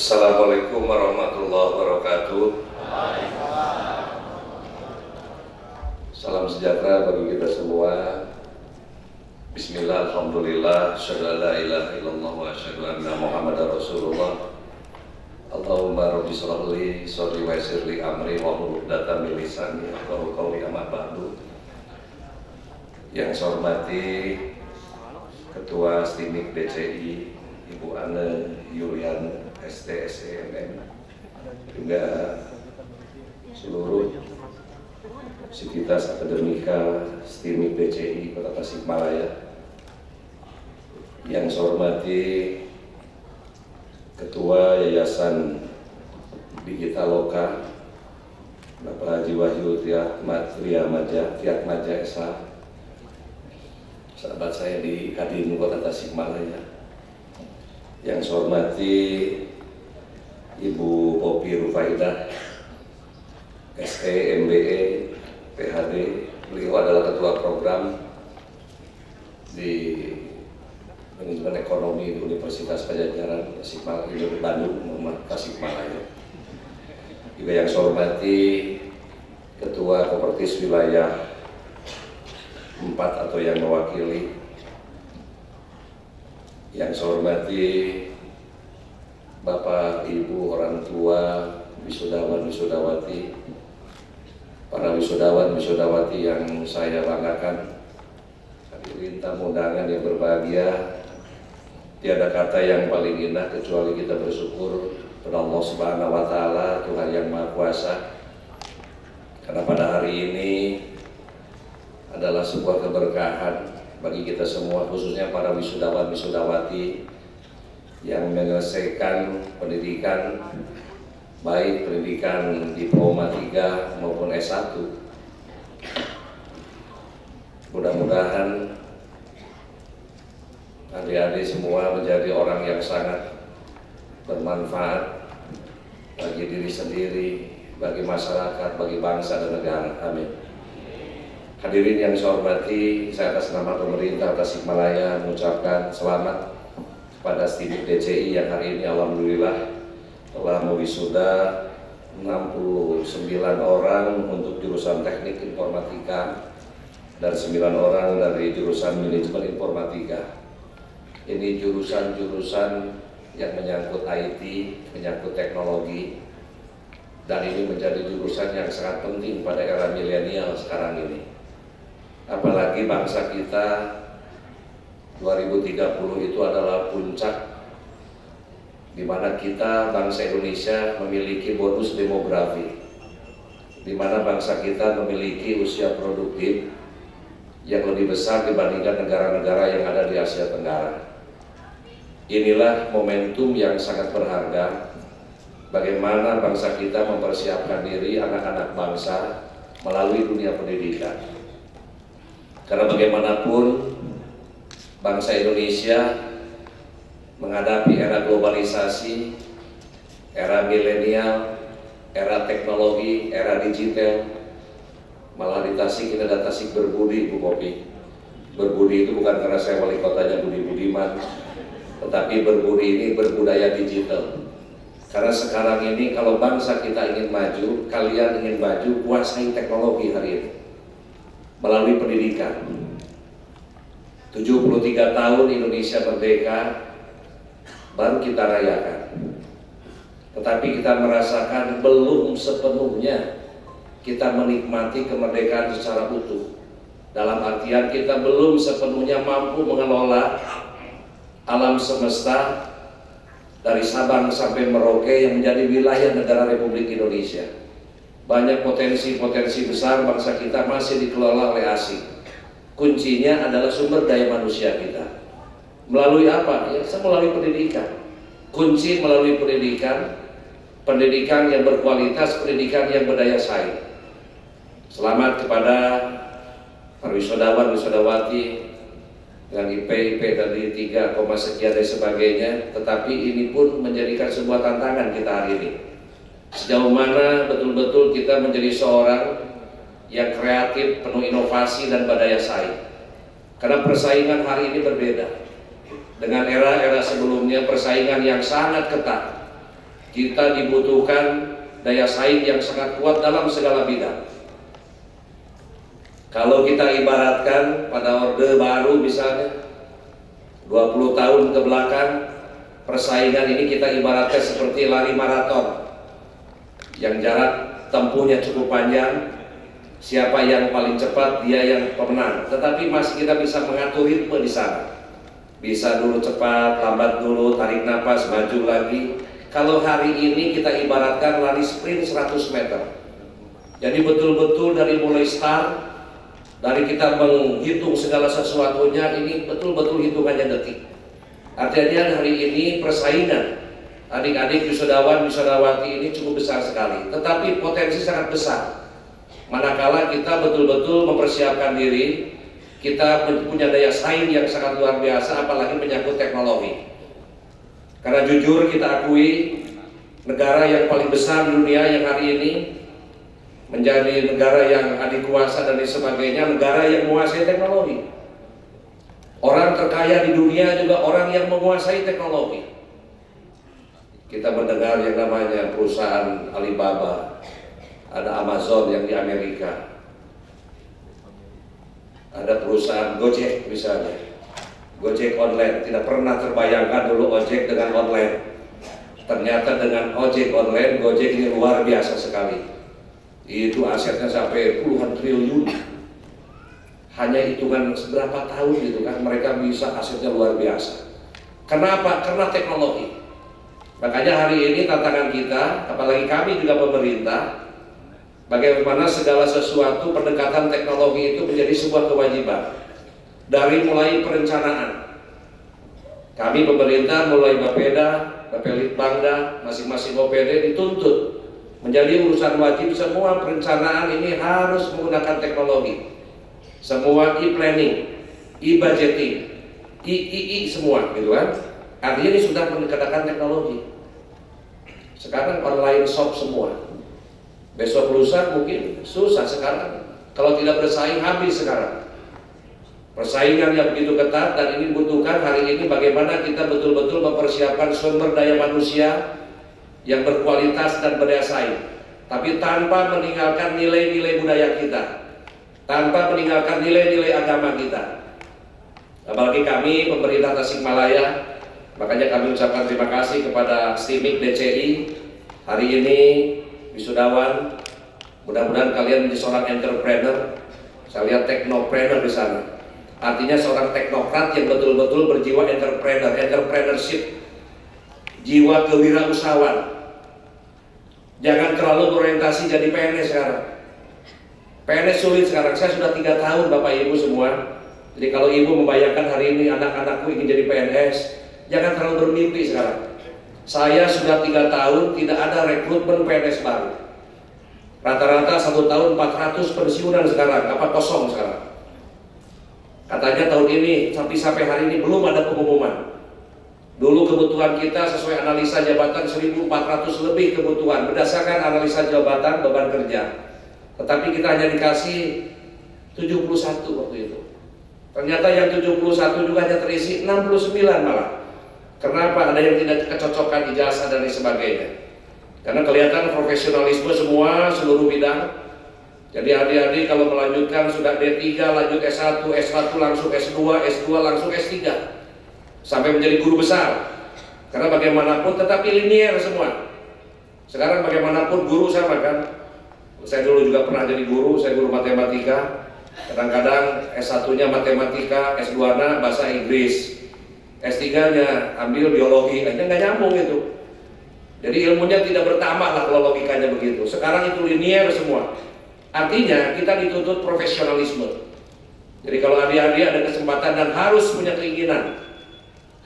Assalamualaikum warahmatullahi wabarakatuh. Salam sejahtera bagi kita semua. Bismillah, alhamdulillah, asyhadu an la ilaha illallah wa asyhadu anna Muhammadar Rasulullah. Allahumma rabbi shrah li sadri wa yassir li amri wahlul 'uqdatam min lisani yafqahu qawli, amma ba'du. Yang saya hormati Ketua STIMIK DCI Ibu Ane Yuliana STSEMM, juga seluruh sivitas akademika STIMIK DCI Kota Tasikmalaya. Yang saya hormati Ketua Yayasan Digitaloka Bapak Haji Wahyu Triatmaja SH, sahabat saya di Kadin Kota Tasikmalaya. Yang saya hormati Ibu Popi Rufaidah SE MBE PhD, beliau adalah ketua program di manajemen ekonomi di Universitas Pajajaran Tasikmalaya, Bandung, Tasikmalaya. Juga yang saya hormati Ketua Kopertis Wilayah 4 atau yang mewakili. Yang saya hormati Bapak, Ibu, orang tua, wisudawan, wisudawati, para wisudawan, wisudawati yang saya banggakan, hadirin tamu undangan yang berbahagia. Tiada kata yang paling indah kecuali kita bersyukur kepada Allah Subhanahu wa Ta'ala, Tuhan yang Maha Kuasa, karena pada hari ini adalah sebuah keberkahan bagi kita semua, khususnya para wisudawan wisudawati yang menyelesaikan pendidikan, baik pendidikan diploma 3 maupun S1. Mudah-mudahan adik-adik semua menjadi orang yang sangat bermanfaat bagi diri sendiri, bagi masyarakat, bagi bangsa dan negara. Amin. Hadirin yang saya hormati, saya atas nama pemerintah Tasikmalaya mengucapkan selamat kepada STIMIK DCI yang hari ini alhamdulillah telah mewisuda 69 orang untuk jurusan teknik informatika dan 9 orang dari jurusan manajemen informatika. Ini jurusan-jurusan yang menyangkut IT, menyangkut teknologi, dan ini menjadi jurusan yang sangat penting pada era milenial sekarang ini. Apalagi bangsa kita 2030 itu adalah puncak di mana kita bangsa Indonesia memiliki bonus demografi, di mana bangsa kita memiliki usia produktif yang lebih besar dibandingkan negara-negara yang ada di Asia Tenggara. Inilah momentum yang sangat berharga bagaimana bangsa kita mempersiapkan diri, anak-anak bangsa, melalui dunia pendidikan. Karena bagaimanapun bangsa Indonesia menghadapi era globalisasi, era milenial, era teknologi, era digital. Malah di Tasik ini ada Tasik berbudi, Bu Kopi. Berbudi itu bukan karena saya wali kotanya Budi Budiman, tetapi berbudi ini berbudaya digital. Karena sekarang ini kalau bangsa kita ingin maju, kalian ingin maju, kuasai teknologi hari ini melalui pendidikan. 73 tahun Indonesia merdeka baru kita rayakan, tetapi kita merasakan belum sepenuhnya kita menikmati kemerdekaan secara utuh. Dalam artian kita belum sepenuhnya mampu mengelola alam semesta dari Sabang sampai Merauke yang menjadi wilayah negara Republik Indonesia. Banyak potensi-potensi besar bangsa kita masih dikelola oleh asing. Kuncinya adalah sumber daya manusia kita. Melalui apa? Ya, melalui pendidikan. Kunci melalui pendidikan, pendidikan yang berkualitas, pendidikan yang berdaya saing. Selamat kepada para wisudawan, wisudawati dengan IP tadi 3, sekian dan sebagainya, tetapi ini pun menjadikan sebuah tantangan kita hari ini. Sejauh mana betul-betul kita menjadi seorang yang kreatif, penuh inovasi dan berdaya saing. Karena persaingan hari ini berbeda dengan era-era sebelumnya, persaingan yang sangat ketat. Kita dibutuhkan daya saing yang sangat kuat dalam segala bidang. Kalau kita ibaratkan pada Orde Baru misalnya 20 tahun ke belakang, persaingan ini kita ibaratkan seperti lari maraton yang jarak tempuhnya cukup panjang. Siapa yang paling cepat, dia yang pemenang. Tetapi masih kita bisa mengatur ritme di sana. Bisa dulu cepat, lambat dulu, tarik nafas, maju lagi. Kalau hari ini kita ibaratkan lari sprint 100 meter. Jadi betul-betul dari mulai start, dari kita menghitung segala sesuatunya, ini betul-betul hitungannya detik. Artinya hari ini persaingan adik-adik wisudawan, wisudawati ini cukup besar sekali. Tetapi potensi sangat besar. Manakala kita betul-betul mempersiapkan diri, kita punya daya saing yang sangat luar biasa, apalagi menyangkut teknologi. Karena jujur kita akui, negara yang paling besar di dunia yang hari ini menjadi negara yang adikuasa dan sebagainya, negara yang menguasai teknologi. Orang terkaya di dunia juga orang yang menguasai teknologi. Kita mendengar yang namanya perusahaan Alibaba, ada Amazon yang di Amerika, ada perusahaan Gojek misalnya, Gojek online. Tidak pernah terbayangkan dulu ojek dengan online. Ternyata dengan ojek online, Gojek ini luar biasa sekali. Itu asetnya sampai puluhan triliun. Hanya hitungan seberapa tahun gitu kan, mereka bisa asetnya luar biasa. Kenapa? Karena teknologi. Makanya hari ini tantangan kita, apalagi kami juga pemerintah, bagaimana segala sesuatu pendekatan teknologi itu menjadi sebuah kewajiban. Dari mulai perencanaan, kami pemerintah mulai Bapeda, Bapelitbangda, masing-masing OPD dituntut menjadi urusan wajib. Semua perencanaan ini harus menggunakan teknologi. Semua e-planning, e-budgeting, e semua gitu kan. Artinya ini sudah menggunakan teknologi. Sekarang online shop semua. Besok lusa mungkin susah sekarang. Kalau tidak bersaing habis sekarang. Persaingan yang begitu ketat, dan ini membutuhkan hari ini bagaimana kita betul-betul mempersiapkan sumber daya manusia yang berkualitas dan berdaya saing, tapi tanpa meninggalkan nilai-nilai budaya kita, tanpa meninggalkan nilai-nilai agama kita. Apalagi kami pemerintah Tasikmalaya, makanya kami ucapkan terima kasih kepada STIMIK DCI. Hari ini wisudawan, mudah-mudahan kalian menjadi seorang entrepreneur. Saya lihat teknopreneur di sana. Artinya seorang teknokrat yang betul-betul berjiwa entrepreneurship, jiwa kewirausahaan. Jangan terlalu berorientasi jadi PNS sekarang. PNS sulit sekarang. Saya sudah 3 tahun Bapak Ibu semua. Jadi kalau Ibu membayangkan hari ini anak-anakku ingin jadi PNS, jangan terlalu bermimpi sekarang. Saya sudah 3 tahun tidak ada rekrutmen PNS baru. Rata-rata 1 tahun 400 pensiunan sekarang, apa kosong sekarang. Katanya tahun ini sampai hari ini belum ada pengumuman. Dulu kebutuhan kita sesuai analisa jabatan 1.400 lebih kebutuhan berdasarkan analisa jabatan beban kerja. Tetapi kita hanya dikasih 71 waktu itu. Ternyata yang 71 juga hanya terisi 69 malah. Kenapa? Ada yang tidak kecocokan ijazah dan sebagainya. Karena kelihatan profesionalisme semua seluruh bidang. Jadi adik-adik kalau melanjutkan sudah D3, lanjut S1, S1 langsung S2, S2 langsung S3, sampai menjadi guru besar. Karena bagaimanapun tetapi linier semua. Sekarang bagaimanapun guru sama kan. Saya dulu juga pernah jadi guru, saya guru matematika. Kadang-kadang S1-nya matematika, S2-nya bahasa Inggris, S3-nya ambil biologi, aja nggak nyambung itu. Jadi ilmunya tidak bertambah lah kalau logikanya begitu. Sekarang itu linier semua. Artinya kita dituntut profesionalisme. Jadi kalau adik-adik ada kesempatan dan harus punya keinginan,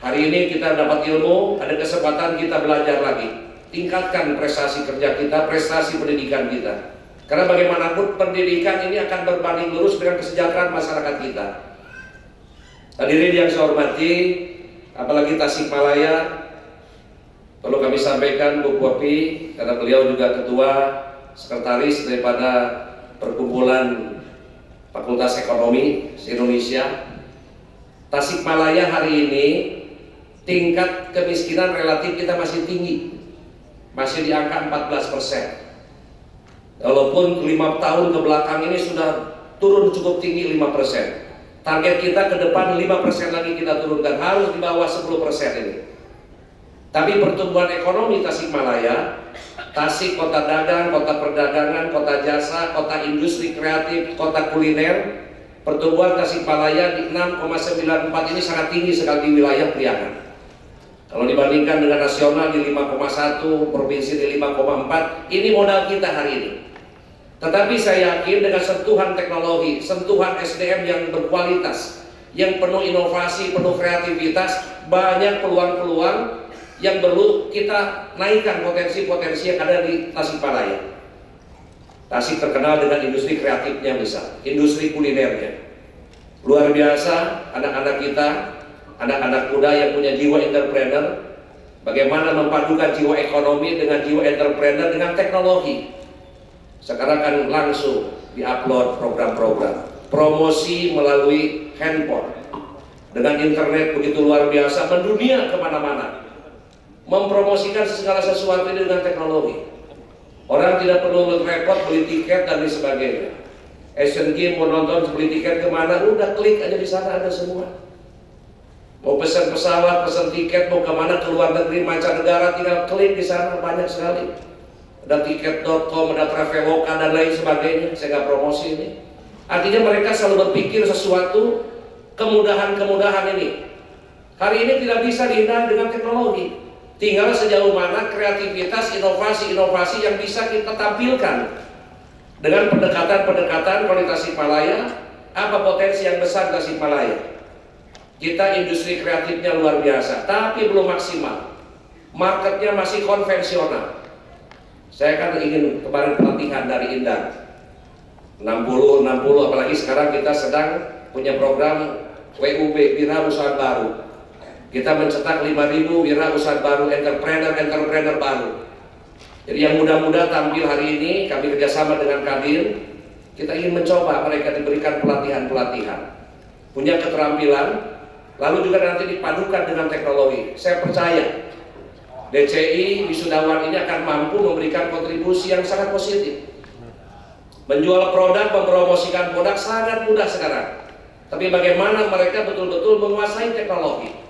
hari ini kita dapat ilmu, ada kesempatan kita belajar lagi. Tingkatkan prestasi kerja kita, prestasi pendidikan kita. Karena bagaimanapun pendidikan ini akan berbanding lurus dengan kesejahteraan masyarakat kita. Hadirin yang saya hormati, apalagi Tasikmalaya, perlu kami sampaikan Bu Popi, karena beliau juga ketua sekretaris daripada Perkumpulan Fakultas Ekonomi se-Indonesia. Tasikmalaya hari ini tingkat kemiskinan relatif kita masih tinggi. masih di angka 14%. Walaupun 5 tahun ke belakang ini sudah turun cukup tinggi 5%. Target kita ke depan 5% lagi kita turunkan, harus di bawah 10% ini. Tapi pertumbuhan ekonomi Tasikmalaya, Tasik kota dagang, kota perdagangan, kota jasa, kota industri kreatif, kota kuliner, pertumbuhan Tasikmalaya di 6,94 ini sangat tinggi sekali di wilayah Priangan. Kalau dibandingkan dengan nasional di 5,1, provinsi di 5,4, ini modal kita hari ini. Tetapi saya yakin dengan sentuhan teknologi, sentuhan SDM yang berkualitas, yang penuh inovasi, penuh kreativitas, banyak peluang-peluang yang perlu kita naikkan potensi-potensi yang ada di Tasikmalaya. Tasik terkenal dengan industri kreatifnya, misal industri kulinernya luar biasa. Anak-anak kita, anak-anak muda yang punya jiwa entrepreneur, bagaimana memadukan jiwa ekonomi dengan jiwa entrepreneur dengan teknologi. Sekarang kan langsung diupload program-program promosi melalui handphone, dengan internet begitu luar biasa, mendunia kemana-mana, mempromosikan segala sesuatu ini dengan teknologi. Orang tidak perlu repot beli tiket dan lain sebagainya. Asian Games mau nonton, beli tiket kemana, udah klik aja di sana, ada semua. Mau pesan pesawat, pesan tiket, mau kemana, ke luar negeri, mancanegara, tinggal klik di sana, banyak sekali. Ada tiket.com, ada Traveloka dan lain sebagainya. Saya nggak promosi ini. Artinya mereka selalu berpikir sesuatu kemudahan-kemudahan ini. Hari ini tidak bisa dihindari dengan teknologi. Tinggal sejauh mana kreativitas, inovasi-inovasi yang bisa kita tampilkan dengan pendekatan-pendekatan kalau di Tasikmalaya. Apa potensi yang besar di Tasikmalaya? Kita industri kreatifnya luar biasa, tapi belum maksimal. Marketnya masih konvensional. Saya kan ingin kemarin pelatihan dari Indang 60, apalagi sekarang kita sedang punya program WUB, Wirausaha Baru. Kita mencetak 5.000 wirausaha baru, entrepreneur baru. Jadi yang muda-muda tampil hari ini, kami kerjasama dengan Kadin, kita ingin mencoba mereka diberikan pelatihan-pelatihan, punya keterampilan, lalu juga nanti dipadukan dengan teknologi. Saya percaya DCI wisudawan ini akan mampu memberikan kontribusi yang sangat positif. Menjual produk, mempromosikan produk sangat mudah sekarang. Tapi bagaimana mereka betul-betul menguasai teknologi?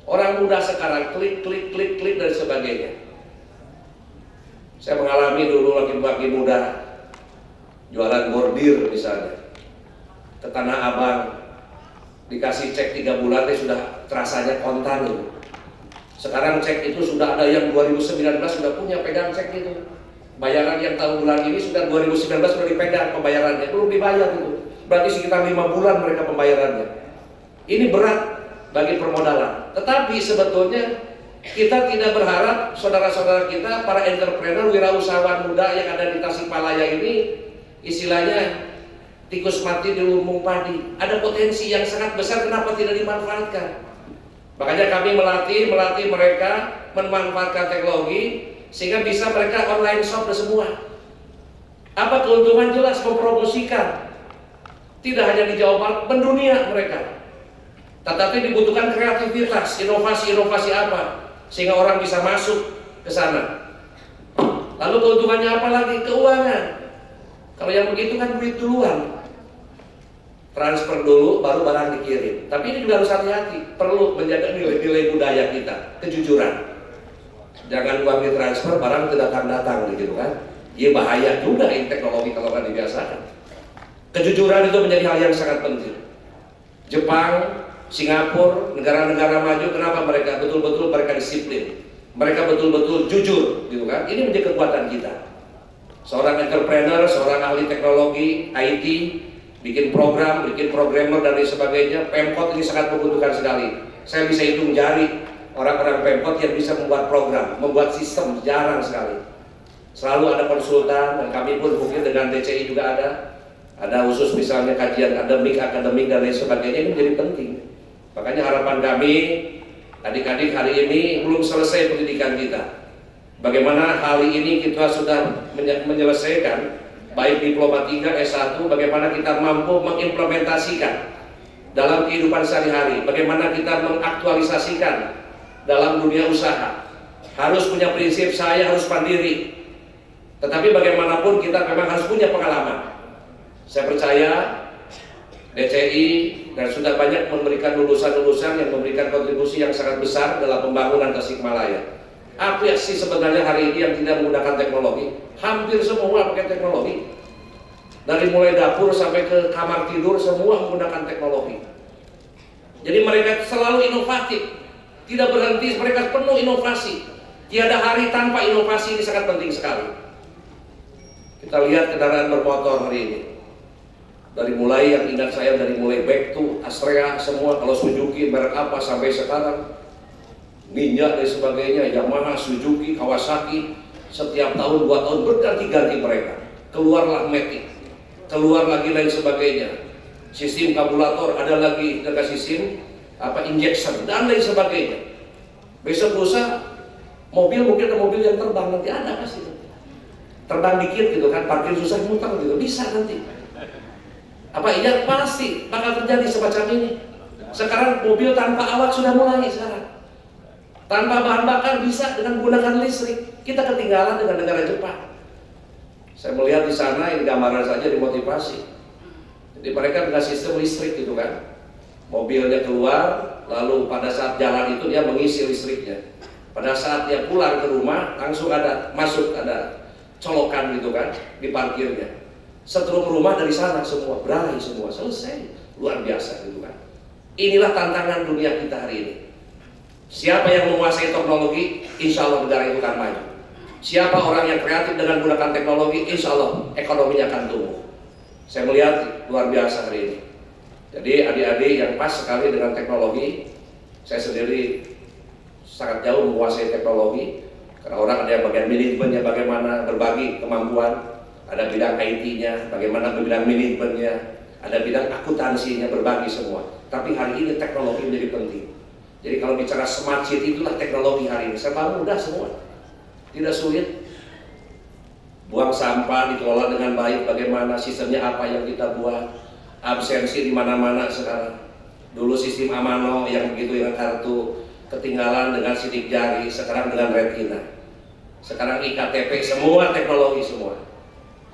Orang muda sekarang klik dan sebagainya. Saya mengalami dulu laki-laki muda jualan bordir misalnya ke Tanah Abang, dikasih cek 3 bulan sudah terasanya kontan itu. Sekarang cek itu sudah ada yang 2019 sudah punya pegang cek itu. Bayaran yang tahun bulan ini sudah 2019 sudah dipegang pembayarannya, belum dibayar itu. Berarti sekitar 5 bulan mereka pembayarannya. Ini berat bagi permodalan. Tetapi sebetulnya kita tidak berharap saudara-saudara kita, para entrepreneur, wirausahawan muda yang ada di Tasikmalaya ini, istilahnya tikus mati di lumbung padi. Ada potensi yang sangat besar, kenapa tidak dimanfaatkan? Makanya kami melatih mereka memanfaatkan teknologi sehingga bisa mereka online shop dan semua. Apa keuntungan? Jelas mempromosikan. Tidak hanya di Jawa Barat, mendunia mereka. Tetapi dibutuhkan kreativitas, inovasi-inovasi apa sehingga orang bisa masuk ke sana. Lalu keuntungannya apa lagi? Keuangan. Kalau yang begitu kan duit duluan, transfer dulu baru barang dikirim. Tapi ini juga harus hati-hati, perlu menjaga nilai-nilai budaya kita, kejujuran. Jangan uang ditransfer barang tidak akan datang gitu kan. Iya, bahaya juga ini teknologi kalau nggak dibiasakan. Kejujuran itu menjadi hal yang sangat penting. Jepang, Singapura, negara-negara maju, kenapa mereka betul-betul mereka disiplin, mereka betul-betul jujur, gitu kan? Ini menjadi kekuatan kita. Seorang entrepreneur, seorang ahli teknologi, IT, bikin program, bikin programmer dan lain sebagainya. Pemkot ini sangat membutuhkan sekali. Saya bisa hitung jari orang-orang Pemkot yang bisa membuat program, membuat sistem, jarang sekali. Selalu ada konsultan, dan kami pun mungkin dengan DCI juga ada khusus misalnya kajian akademik dan lain sebagainya. Ini menjadi penting. Makanya harapan kami, adik-adik hari ini belum selesai pendidikan kita. Bagaimana hari ini kita sudah menyelesaikan baik diploma 3, S1, bagaimana kita mampu mengimplementasikan dalam kehidupan sehari-hari, bagaimana kita mengaktualisasikan dalam dunia usaha. harus punya prinsip saya harus mandiri. Tetapi bagaimanapun kita memang harus punya pengalaman. Saya percaya DCI dan sudah banyak memberikan lulusan-lulusan yang memberikan kontribusi yang sangat besar dalam pembangunan Tasikmalaya. Apa sih sebenarnya hari ini yang tidak menggunakan teknologi? Hampir semua pakai teknologi. Dari mulai dapur sampai ke kamar tidur semua menggunakan teknologi. Jadi mereka selalu inovatif, tidak berhenti, mereka penuh inovasi. Tiada hari tanpa inovasi, ini sangat penting sekali. Kita lihat kendaraan bermotor hari ini. Dari mulai yang ingat saya dari mulai back to Astrea semua, kalau Suzuki merek apa sampai sekarang Ninja dan sebagainya, Yamaha, Suzuki, Kawasaki, setiap tahun 2 tahun berganti-ganti mereka. Keluarlah Matic, keluar lagi lain sebagainya. Sistem karburator ada lagi dengan sistem injection dan lain sebagainya. Besok lusa mobil mungkin ada mobil yang terbang nanti ada pasti. Terbang dikit gitu kan, parkir susah muter gitu bisa nanti. Iya pasti bakal terjadi semacam ini. Sekarang mobil tanpa awak sudah mulai sekarang. Tanpa bahan bakar bisa dengan menggunakan listrik. Kita ketinggalan dengan negara Jepang. Saya melihat di sana ini gambaran saja dimotivasi. Jadi mereka dengan sistem listrik gitu kan. Mobilnya keluar, lalu pada saat jalan itu dia mengisi listriknya. Pada saat dia pulang ke rumah langsung ada colokan gitu kan di parkirnya. Setrum rumah dari sana semua beralih semua selesai. Luar biasa gitu kan. Inilah tantangan dunia kita hari ini. Siapa yang menguasai teknologi, insya Allah negara itu akan maju. Siapa orang yang kreatif dengan menggunakan teknologi, insya Allah ekonominya akan tumbuh. Saya melihat luar biasa hari ini. Jadi adik-adik yang pas sekali dengan teknologi, saya sendiri sangat jauh menguasai teknologi. Karena orang ada yang bagian manajemennya, bagaimana berbagi kemampuan, ada bidang IT-nya, bagaimana bidang manajemennya, ada bidang akuntansinya, berbagi semua. Tapi hari ini teknologi menjadi penting. Jadi kalau bicara smart city itulah teknologi hari ini. Serba mudah semua, tidak sulit. Buang sampah dikelola dengan baik, bagaimana sistemnya apa yang kita buat. Absensi di mana-mana sekarang. Dulu sistem Amano yang begitu yang kartu ketinggalan dengan sidik jari, sekarang dengan retina. Sekarang IKTP, semua teknologi semua.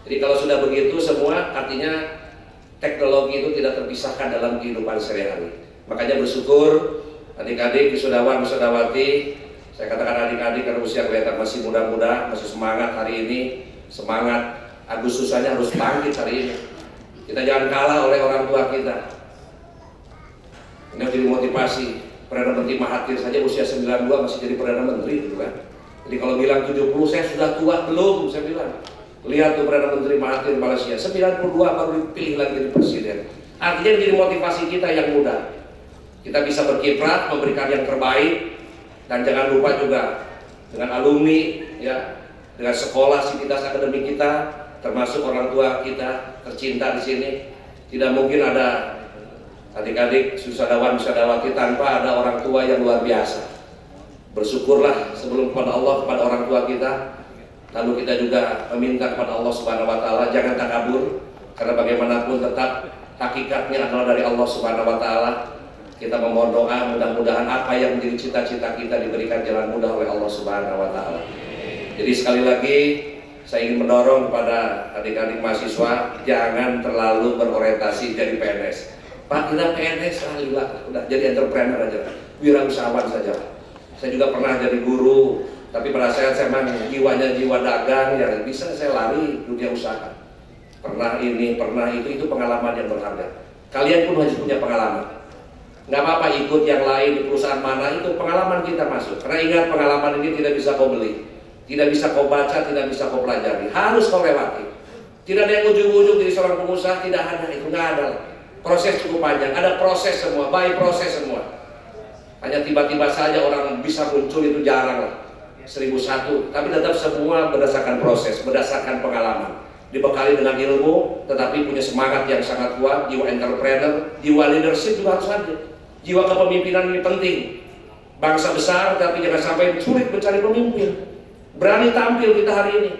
Jadi kalau sudah begitu semua artinya teknologi itu tidak terpisahkan dalam kehidupan sehari-hari. Makanya bersyukur adik-adik, wisudawan, wisudawati, saya katakan adik-adik karena usia kelihatan masih muda-muda, masih semangat hari ini, semangat Agustusannya harus bangkit hari ini. Kita jangan kalah oleh orang tua kita. Ini harus jadi motivasi. Perdana Menteri Mahathir saja usia 92 masih jadi Perdana Menteri gitu kan. Jadi kalau bilang 70 saya sudah tua, belum, saya bilang. Lihat tuh Perdana Menteri Mahathir Malaysia 92 baru dipilih lagi jadi presiden. Artinya jadi motivasi kita yang muda. Kita bisa berkiprah, memberikan yang terbaik, dan jangan lupa juga dengan alumni, ya, dengan sekolah, sivitas akademik kita, termasuk orang tua kita tercinta di sini. Tidak mungkin ada adik-adik wisudawan-wisudawati tanpa ada orang tua yang luar biasa. Bersyukurlah sebelum kepada Allah, kepada orang tua kita. Lalu kita juga meminta kepada Allah Subhanahu wa taala jangan takabur, karena bagaimanapun tetap hakikatnya adalah dari Allah Subhanahu wa taala. Kita memohon doa mudah-mudahan apa yang menjadi cita-cita kita diberikan jalan mudah oleh Allah Subhanahu wa taala. Jadi sekali lagi saya ingin mendorong kepada adik-adik mahasiswa jangan terlalu berorientasi jadi PNS. Pak, kita PNS udah jadi entrepreneur aja, wirausahawan saja. Saya juga pernah jadi guru, tapi pada saat saya memang jiwanya jiwa dagang, ya bisa saya lari dunia usaha. Pernah ini, pernah itu pengalaman yang berharga. Kalian pun harus punya pengalaman. Nggak apa-apa ikut yang lain di perusahaan mana, itu pengalaman kita masuk. Karena ingat pengalaman ini tidak bisa kau beli, tidak bisa kau baca, tidak bisa kau pelajari, harus kau lewati. Tidak ada yang ujung-ujung jadi seorang pengusaha, tidak ada, itu nggak ada. Proses cukup panjang, ada proses semua, by proses semua. Hanya tiba-tiba saja orang bisa muncul itu jarang lah, 1001, tapi tetap semua berdasarkan proses, berdasarkan pengalaman. Dibekali dengan ilmu, tetapi punya semangat yang sangat kuat, jiwa entrepreneur, jiwa leadership juga harus ada. Jiwa kepemimpinan ini penting. Bangsa besar, tapi jangan sampai sulit mencari pemimpin. Berani tampil kita hari ini.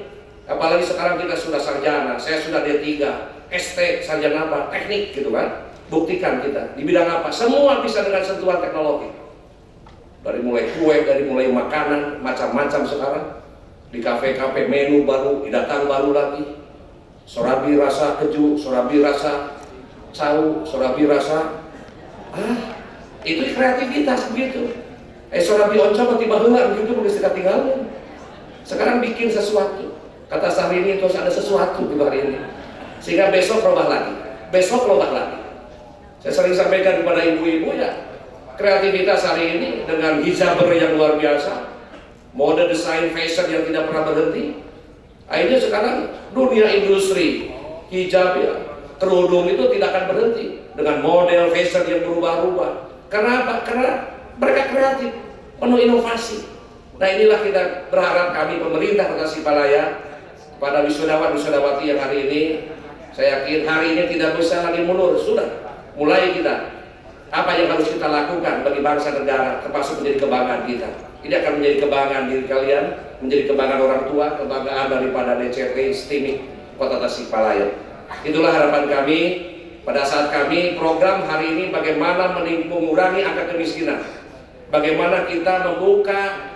Apalagi sekarang kita sudah sarjana, saya sudah D3, ST, sarjana apa, teknik gitu kan. Buktikan kita, di bidang apa, semua bisa dengan sentuhan teknologi. dari mulai kue, dari mulai makanan, macam-macam sekarang. Di kafe-kafe menu baru, datang baru lagi. Sorabi rasa keju, sorabi rasa cau, sorabi rasa itu kreativitas begitu. Sorabi onco mati baheula gitu geus tinggalin. Sekarang bikin sesuatu. Kata Syahrini itu harus ada sesuatu di hari ini. Sehingga besok robah lagi. Besok robah lagi. Saya sering sampaikan kepada ibu-ibu ya, kreativitas hari ini dengan hijaber yang luar biasa, mode desain fashion yang tidak pernah berhenti. Akhirnya sekarang dunia industri hijab ya, kerudung itu tidak akan berhenti dengan model fashion yang berubah-ubah. Karena apa? Karena mereka kreatif, penuh inovasi. Nah inilah kita berharap kami pemerintah Kota Tasikmalaya pada wisudawan-wisudawati yang hari ini, saya yakin hari ini tidak bisa lagi mundur. Sudah mulai kita apa yang harus kita lakukan bagi bangsa negara, termasuk menjadi kebanggaan kita. Ini akan menjadi kebanggaan diri kalian, menjadi kebanggaan orang tua, kebanggaan daripada DCT STIMIK Kota Tasikmalaya. Itulah harapan kami pada saat kami program hari ini, bagaimana mengurangi angka kemiskinan, bagaimana kita membuka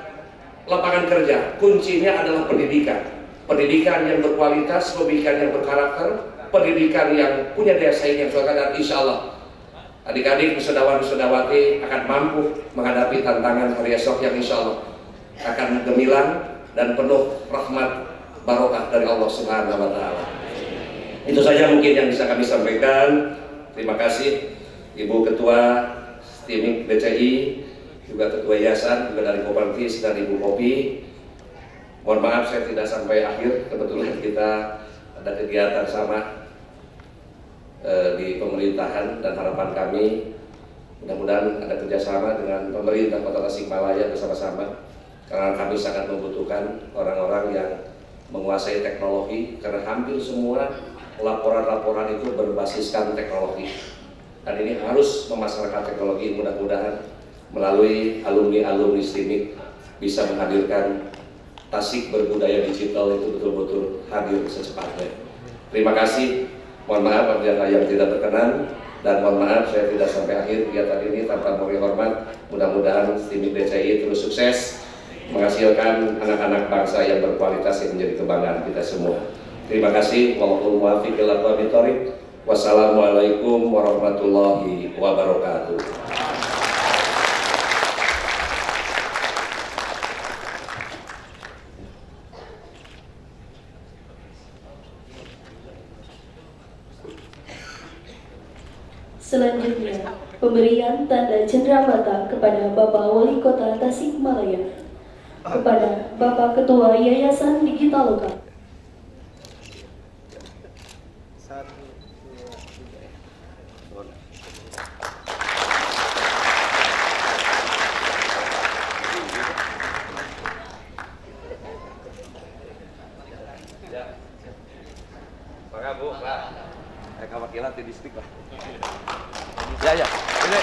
lapangan kerja. Kuncinya adalah pendidikan, pendidikan yang berkualitas, pendidikan yang berkarakter, pendidikan yang punya daya saing yang suaka, dan insya Allah adik-adik wisudawan-wisudawati akan mampu menghadapi tantangan hari esok yang insya Allah akan gemilang dan penuh rahmat barokah dari Allah Subhanahu wa Ta'ala. Itu saja mungkin yang bisa kami sampaikan. Terima kasih Ibu Ketua STIMIK DCI, juga Ketua Yayasan, juga dari Kopertis dan Ibu Kopi. Mohon maaf saya tidak sampai akhir, kebetulan kita ada kegiatan sama di pemerintahan, dan harapan kami mudah-mudahan ada kerjasama dengan pemerintah Kota Tasikmalaya bersama-sama, karena kami sangat membutuhkan orang-orang yang menguasai teknologi, karena hampir semua laporan-laporan itu berbasiskan teknologi, dan ini harus memasarkan teknologi. Mudah-mudahan melalui alumni-alumni STIMIK bisa menghadirkan Tasik berbudaya digital itu betul-betul hadir secepatnya. Terima kasih. Mohon maaf apabila yang tidak berkenan, dan mohon maaf saya tidak sampai akhir kegiatan ini tanpa memberi hormat. Mudah-mudahan STIMIK DCI terus sukses menghasilkan anak-anak bangsa yang berkualitas yang menjadi kebanggaan kita semua. Terima kasih. Wassalamualaikum warahmatullahi wabarakatuh. Selanjutnya, pemberian tanda cenderamata kepada Bapak Wali Kota Tasikmalaya, kepada Bapak Ketua Yayasan Digital Lokal. Maka Bu, Pak, kewakilan di distrik Pak. Ya, ini.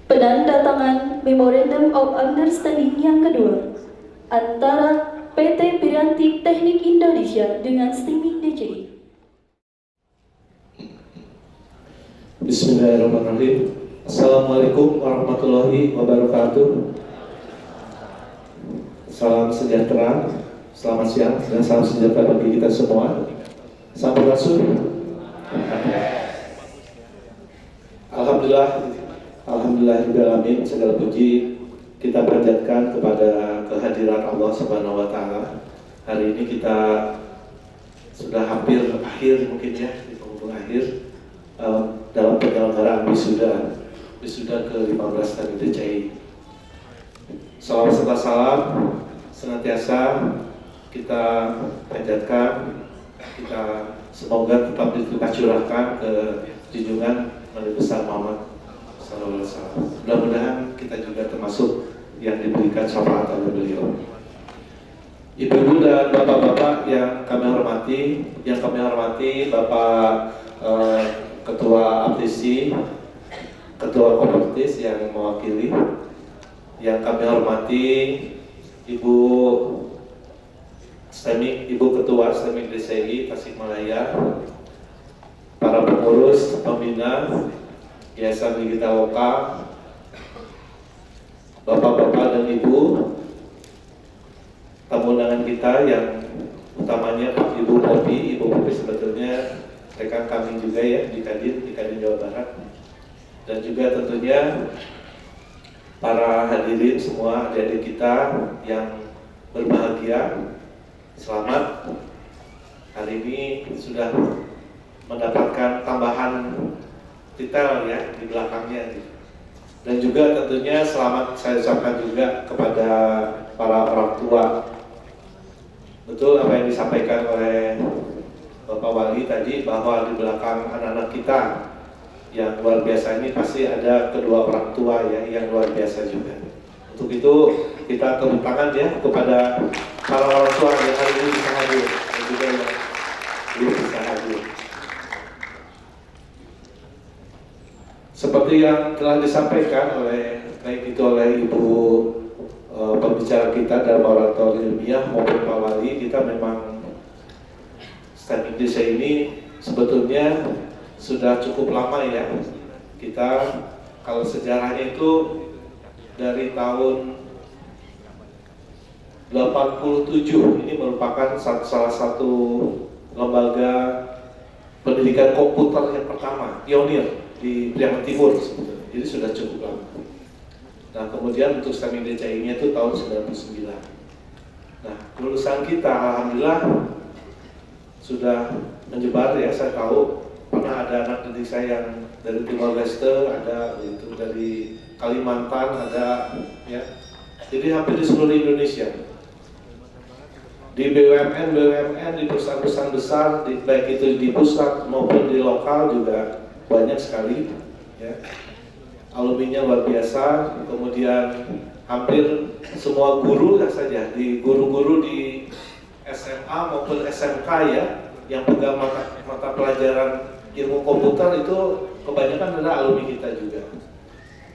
Penandatangan Memorandum of Understanding yang kedua antara PT Piranti Teknik Indonesia dengan STIMIK DCI. Bismillahirrahmanirrahim. Assalamualaikum warahmatullahi wabarakatuh. Salam sejahtera, selamat siang, dan salam sejahtera bagi kita semua. Sampurasun. Alhamdulillahirrahmanirrahim. Segala puji kita panjatkan kepada kehadiran Allah Subhanahu wa Ta'ala. Hari ini kita sudah hampir akhir, mungkin ya, di penghujung akhir dalam penyelenggaraan wisuda ke-15 dari DCI. Salawat serta salam senantiasa kita panjatkan, kita semoga tetap kita curahkan ke junjungan Nabi besar Muhammad SAW. Mudah-mudahan kita juga termasuk yang diberikan syafaat oleh beliau. Ibu-ibu dan bapak-bapak yang kami hormati, Bapak Ketua Aptisi, Ketua Kopertis yang mewakili, yang kami hormati Ibu Ketua STEMIK DCI Tasikmalaya, para pengurus pembina Yayasan Ligita Lokal, bapak-bapak dan ibu, tamu undangan kita yang utamanya Ibu Popi sebetulnya rekan kami juga ya di Kadin Jawa Barat, dan juga tentunya para hadirin semua adik-adik kita yang berbahagia. Selamat, hari ini sudah mendapatkan tambahan titel ya di belakangnya, dan juga tentunya selamat saya ucapkan juga kepada para orang tua. Betul apa yang disampaikan oleh Bapak Wali tadi, bahwa di belakang anak-anak kita yang luar biasa ini pasti ada kedua orang tua ya yang luar biasa juga. Untuk itu kita tepuk tangan ya kepada para orang tua yang hari ini bisa hadir dan juga yang belum bisa hadir. Seperti yang telah disampaikan baik itu oleh Ibu pembicara kita dalam oratori ilmiah maupun Pak Wali, kita memang STEMIK Desa ini sebetulnya sudah cukup lama ya. Kita kalau sejarahnya itu dari tahun 87, ini merupakan salah satu lembaga pendidikan komputer yang pertama, pionir di Priangan Timur sebetulnya. Jadi sudah cukup lama. Nah, kemudian untuk STEMIK DCI-nya itu tahun 99. Nah, kelulusan kita alhamdulillah sudah menyebar ya. Saya tahu pernah ada anak didik saya yang dari Timor Leste, ada itu dari Kalimantan, ada ya. Jadi hampir di seluruh Indonesia. Di BUMN, di perusahaan-perusahaan besar, baik itu di pusat maupun di lokal juga banyak sekali ya. Alumninya luar biasa. Kemudian hampir semua guru saja, di guru-guru di SMA maupun SMK ya, yang pegang mata pelajaran ilmu komputer itu kebanyakan adalah alumni kita juga.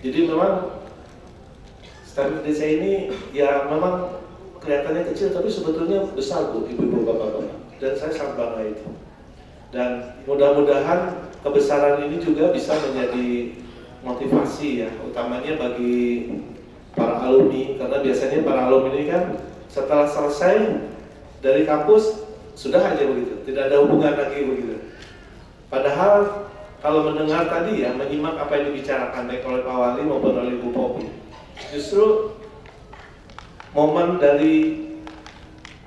Jadi memang STEMIK Desa ini ya memang kelihatannya kecil tapi sebetulnya besar Bu, ibu-ibu, bapak-bapak, dan saya sangat bangga itu. Dan mudah-mudahan kebesaran ini juga bisa menjadi motivasi ya, utamanya bagi para alumni, karena biasanya para alumni ini kan setelah selesai dari kampus sudah aja begitu, tidak ada hubungan lagi begitu. Padahal kalau mendengar tadi ya, menyimak apa yang dibicarakan baik oleh Pak Wali maupun oleh Ibu Popi, justru momen dari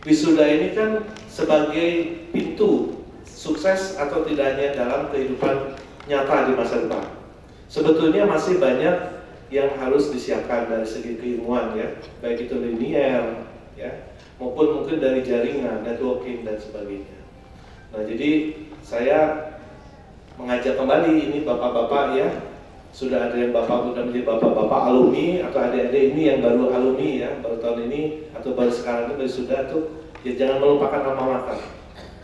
wisuda ini kan sebagai pintu sukses atau tidaknya dalam kehidupan nyata di masa depan. Sebetulnya masih banyak yang harus disiapkan dari segi keilmuan ya, baik itu linier ya, maupun mungkin dari jaringan, networking dan sebagainya. Nah, jadi saya mengajak kembali ini bapak-bapak ya, sudah ada yang bapak sudah menjadi bapak-bapak alumni atau adik-adik ini yang baru alumni ya, baru tahun ini atau baru sekarang ini baru sudah tuh, ya jangan melupakan alma mater.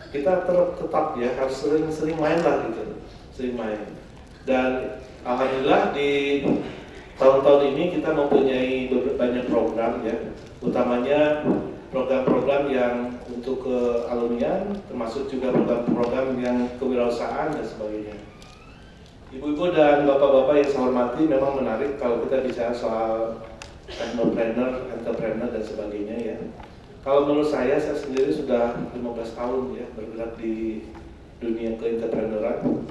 Kita tetap ya harus sering-sering main lah gitu, sering main. Dan alhamdulillah di tahun-tahun ini kita mempunyai banyak program ya, utamanya program-program yang untuk kealumnian, termasuk juga program-program yang kewirausahaan dan sebagainya. Ibu-ibu dan bapak-bapak yang saya hormati, memang menarik kalau kita bicara soal technopreneur, entrepreneur dan sebagainya ya. Kalau menurut saya sendiri sudah 15 tahun ya bergerak di dunia ke-entrepreneuran.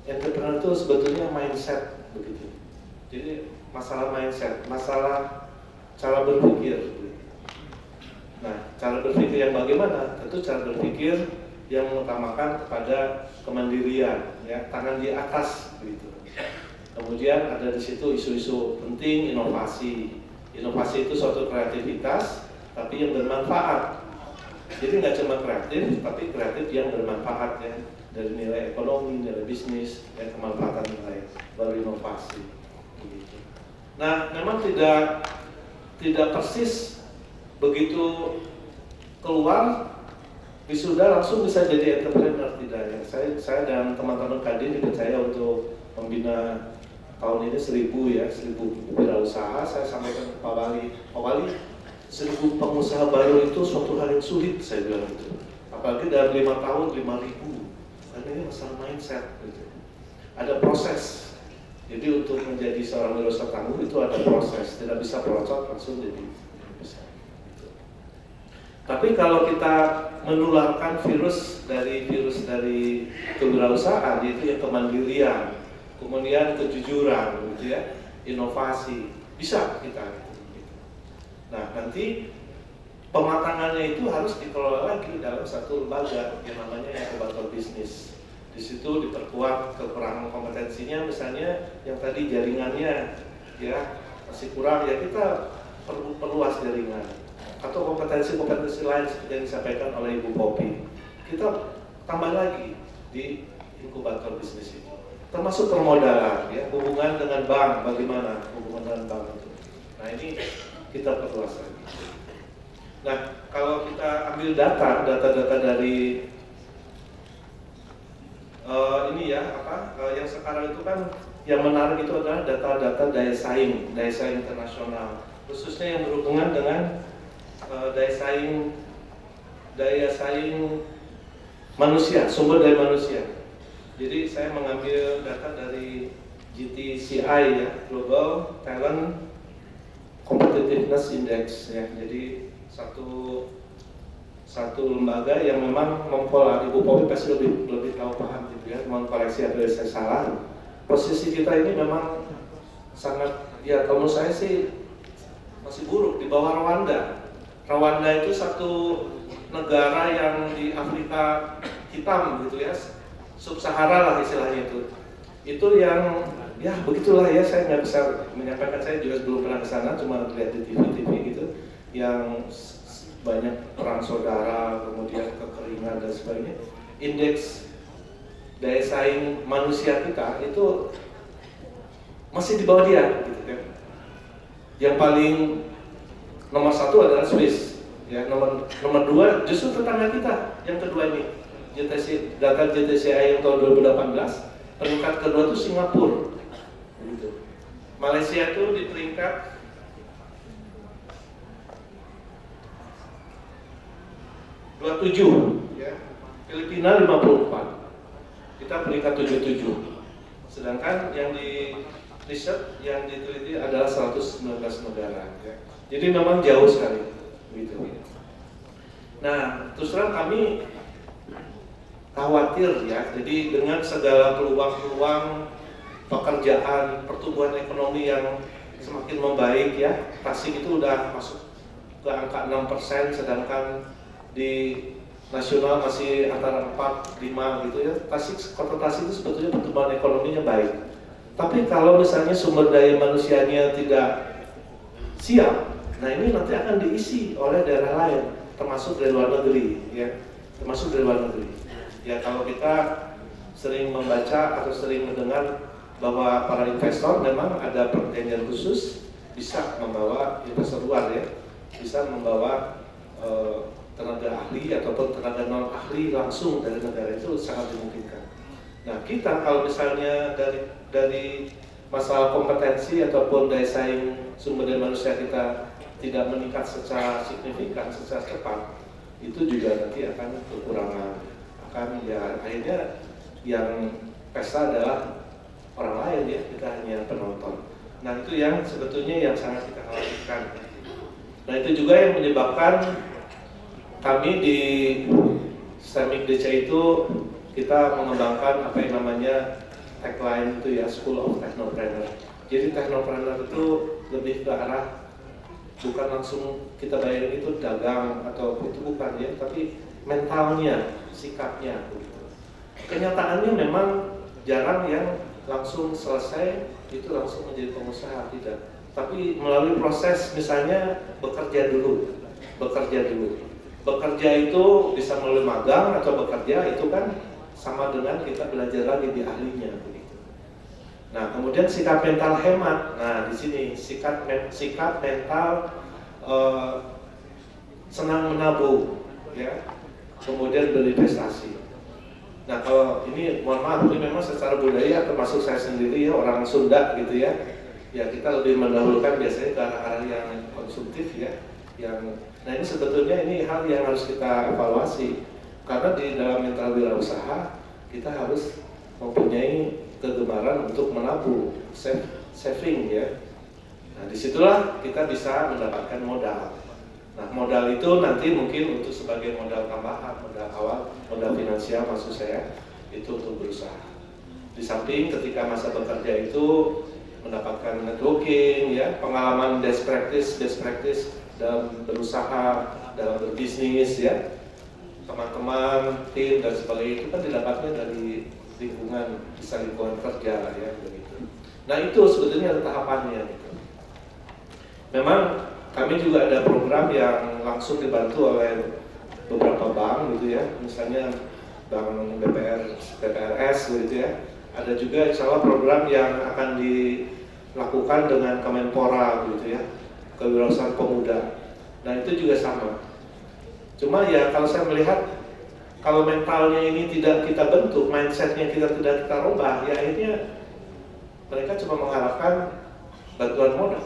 Entrepreneur itu sebetulnya mindset begitu. Jadi masalah mindset, masalah cara berpikir. Nah, cara berpikir yang bagaimana? Tentu cara berpikir yang mengutamakan kepada kemandirian, ya, tangan di atas, begitu. Kemudian ada di situ isu-isu penting, inovasi, Inovasi itu suatu kreativitas, tapi yang bermanfaat. Jadi nggak cuma kreatif, tapi kreatif yang bermanfaat ya, dari nilai ekonomi, nilai bisnis, dan kemanfaatan nilai baru inovasi. Begitu. Nah, memang tidak persis begitu keluar wisuda langsung bisa jadi entrepreneur, tidak ya. Saya dan teman-teman Kadin dipercaya untuk membina tahun ini 1.000 wirausaha. Saya sampaikan ke Pak Wali, 1.000 pengusaha baru itu suatu hal yang sulit, saya bilang itu. Apalagi dalam 5 tahun 5.000, karena ini masalah mindset gitu. Ada proses. Jadi untuk menjadi seorang wirausaha tangguh itu ada proses, tidak bisa pelocot langsung jadi bisa. Tapi kalau kita menularkan virus dari kewirausahaan, yaitu yang kemandirian, kemudian kejujuran, gitu ya, inovasi, bisa kita. Nah, nanti pematangannya itu harus dikelola lagi dalam satu lembaga yang namanya inkubator bisnis. Di situ diperkuat kekurangan kompetensinya, misalnya yang tadi jaringannya ya masih kurang, ya kita perlu perluas jaringan. Atau kompetensi-kompetensi lain seperti yang disampaikan oleh Ibu Poppy, kita tambah lagi di inkubator bisnis itu. Termasuk permodalan, ya, hubungan dengan bank, bagaimana hubungan dengan bank itu. Nah, ini kita perluas lagi. Nah, kalau kita ambil data dari ini ya, yang sekarang itu kan yang menarik itu adalah data-data daya saing internasional, khususnya yang berhubungan dengan daya saing manusia, sumber daya manusia. Jadi saya mengambil data dari GTCI ya, Global Talent Competitiveness Index ya. Jadi satu lembaga yang memang mempola. Ibu Poppy pasti lebih tahu paham gitu ya, mengkoreksi apabila saya salah. Posisi kita ini memang sangat, ya kalau menurut saya sih masih buruk, di bawah Rwanda. Rwanda itu satu negara yang di Afrika hitam gitu ya, sub-Sahara lah istilahnya itu. Itu yang ya begitulah ya, saya nggak bisa menyampaikan, saya juga belum pernah ke sana, cuma lihat di TV gitu, yang banyak perang saudara, kemudian kekeringan dan sebagainya. Indeks daya saing manusia kita itu masih di bawah dia, gitu kan. Yang paling nomor 1 adalah Swiss, ya. Nomor 2 justru tetangga kita. Yang kedua ini data GTCI yang tahun 2018, peringkat kedua itu Singapura. Gitu. Malaysia itu di peringkat 27, ya. Filipina 54, kita peringkat 77. Sedangkan yang di riset yang diteliti adalah 119 negara. Ya. Jadi memang jauh sekali, gitu. Nah, terus terang kami khawatir ya. Jadi dengan segala peluang-peluang pekerjaan, pertumbuhan ekonomi yang semakin membaik ya, Tasik itu udah masuk ke angka 6%, sedangkan di nasional masih antara 4-5 gitu ya. Kota Tasik itu sebetulnya pertumbuhan ekonominya baik. Tapi kalau misalnya sumber daya manusianya tidak siap, nah ini nanti akan diisi oleh daerah lain, termasuk dari luar negeri ya, termasuk dari luar negeri. Ya, kalau kita sering membaca atau sering mendengar bahwa para investor memang ada perjanjian khusus bisa membawa investor luar ya, bisa membawa tenaga ahli ataupun tenaga non ahli langsung dari negara itu sangat dimungkinkan. Nah, kita kalau misalnya dari masalah kompetensi ataupun daya saing sumber daya manusia kita tidak meningkat secara signifikan, secara cepat, itu juga nanti akan kekurangan, akan ya akhirnya yang pesta adalah orang lain ya, kita hanya penonton. Nah, itu yang sebetulnya yang sangat kita khawatirkan. Nah, itu juga yang menyebabkan kami di STEMIC DC itu kita mengembangkan apa yang namanya tagline itu ya, School of Technopreneur. Jadi technopreneur itu lebih ke arah bukan langsung kita bayarin itu dagang atau itu bukan ya, tapi mentalnya, sikapnya. Kenyataannya memang jarang yang langsung selesai itu langsung menjadi pengusaha, tidak. tapi melalui proses misalnya bekerja dulu. Bekerja itu bisa melalui magang atau bekerja itu kan sama dengan kita belajar lagi di ahlinya begitu. Nah, kemudian sikap mental hemat. Nah, di sini sikap mental senang menabung, ya. Kemudian berinvestasi. Nah, kalau ini mohon maaf, ini memang secara budaya termasuk saya sendiri ya, orang Sunda gitu ya. Ya, kita lebih mendahulukan biasanya ke arah-arah yang konsumtif ya. Nah, ini sebetulnya ini hal yang harus kita evaluasi. Karena di dalam mental wirausaha kita harus mempunyai kegemaran untuk menabung, saving ya. Nah, disitulah kita bisa mendapatkan modal. Nah, modal itu nanti mungkin untuk sebagai modal tambahan, modal awal, modal finansial maksud saya, itu untuk berusaha. Di samping ketika masa bekerja itu mendapatkan networking, ya, pengalaman best practice dalam berusaha, dalam berbisnis, ya, teman-teman, tim dan sebagainya itu kan didapatnya dari lingkungan, bisa lingkungan kerja, ya, begitu. Nah, itu sebetulnya tahapannya. Gitu. Memang kami juga ada program yang langsung dibantu oleh beberapa bank gitu ya, misalnya bank BPRS gitu ya. Ada juga insya Allah program yang akan dilakukan dengan Kemenpora gitu ya, kewirausahaan pemuda. Nah, itu juga sama. Cuma ya kalau saya melihat kalau mentalnya ini tidak kita bentuk, mindsetnya tidak kita rubah, ya akhirnya mereka cuma mengharapkan bantuan modal.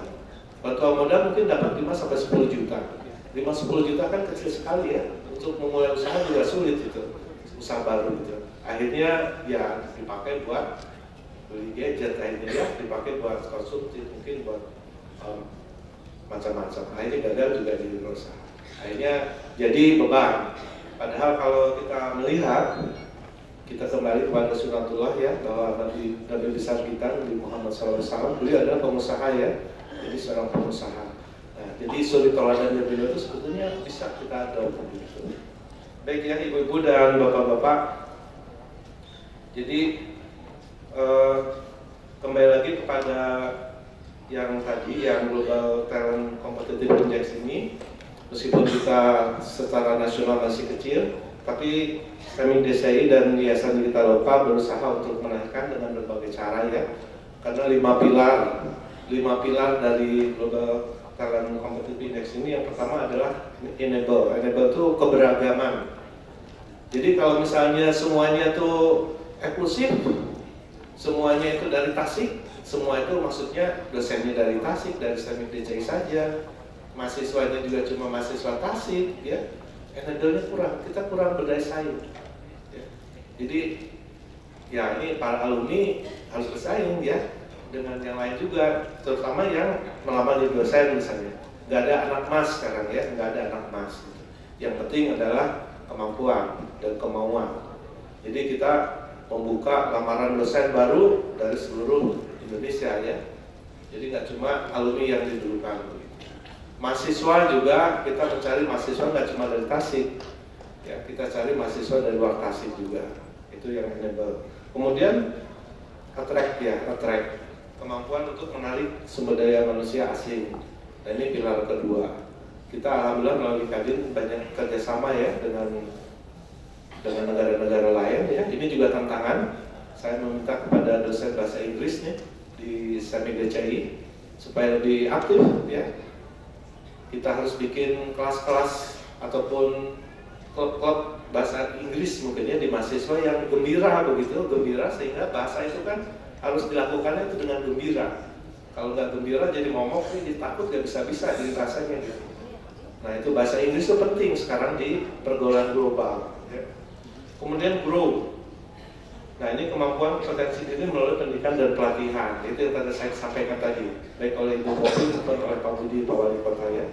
Bantuan modal mungkin dapat 5-10 juta. 5-10 juta kan kecil sekali ya. Untuk memulai usaha juga sulit gitu. Usaha baru gitu. Akhirnya ya dipakai buat beli gadget, akhirnya ya dipakai buat konsumsi, mungkin buat macam-macam. Akhirnya gagal juga di usaha. Akhirnya jadi beban. Padahal kalau kita melihat, kita kembali kepada Sunnatullah ya, bahwa Nabi besar kita, Nabi Muhammad SAW, beliau adalah pengusaha ya. Jadi seorang pengusaha. Nah, jadi suri teladan beliau itu sebetulnya bisa kita adopsi. Baik ya ibu-ibu dan bapak-bapak. Jadi kembali lagi kepada yang tadi, yang Global Talent Competitive Index ini, meskipun kita secara nasional masih kecil, tapi kami DCI dan Yayasan Digital Lokal berusaha untuk menaikkan dengan berbagai cara ya. Karena 5 pilar dari Global Talent Competitive Index ini, yang pertama adalah enable itu keberagaman. Jadi kalau misalnya semuanya tuh eksklusif, semuanya itu dari Tasik, semua itu maksudnya dosennya dari Tasik, dari STEMIK DCI saja, mahasiswanya juga cuma mahasiswa Tasik, ya, enable-nya kurang, kita kurang berdaya saing. Ya. Jadi ya ini para alumni harus bersaing ya dengan yang lain juga, terutama yang melamar jadi dosen misalnya. Nggak ada anak mas sekarang ya, nggak ada anak mas. Gitu. Yang penting adalah kemampuan dan kemauan. Jadi kita membuka lamaran dosen baru dari seluruh Indonesia ya. Jadi nggak cuma alumni yang didulukan. Mahasiswa juga kita mencari mahasiswa nggak cuma dari Tasik, ya kita cari mahasiswa dari luar Tasik juga. Itu yang enable. Kemudian attract. Kemampuan untuk menarik sumber daya manusia asing. Dan ini pilar kedua. Kita alhamdulillah melalui Kadin banyak kerjasama ya dengan negara-negara lain ya. Ini juga tantangan. Saya meminta kepada dosen bahasa Inggris nih di STEMIK DCI supaya lebih aktif ya. Kita harus bikin kelas-kelas ataupun klub-klub bahasa Inggris mungkin ya di mahasiswa yang gembira sehingga bahasa itu kan harus dilakukannya itu dengan gembira. Kalau nggak gembira jadi momok, jadi takut, nggak bisa jadi rasanya gitu. Nah itu bahasa Inggris itu penting sekarang di pergaulan global. Ya. Kemudian grow. Nah ini kemampuan potensi diri melalui pendidikan dan pelatihan. Itu yang tadi saya sampaikan tadi, baik oleh Ibu Popi maupun oleh Pak Budi, Pak Wali Kota ya.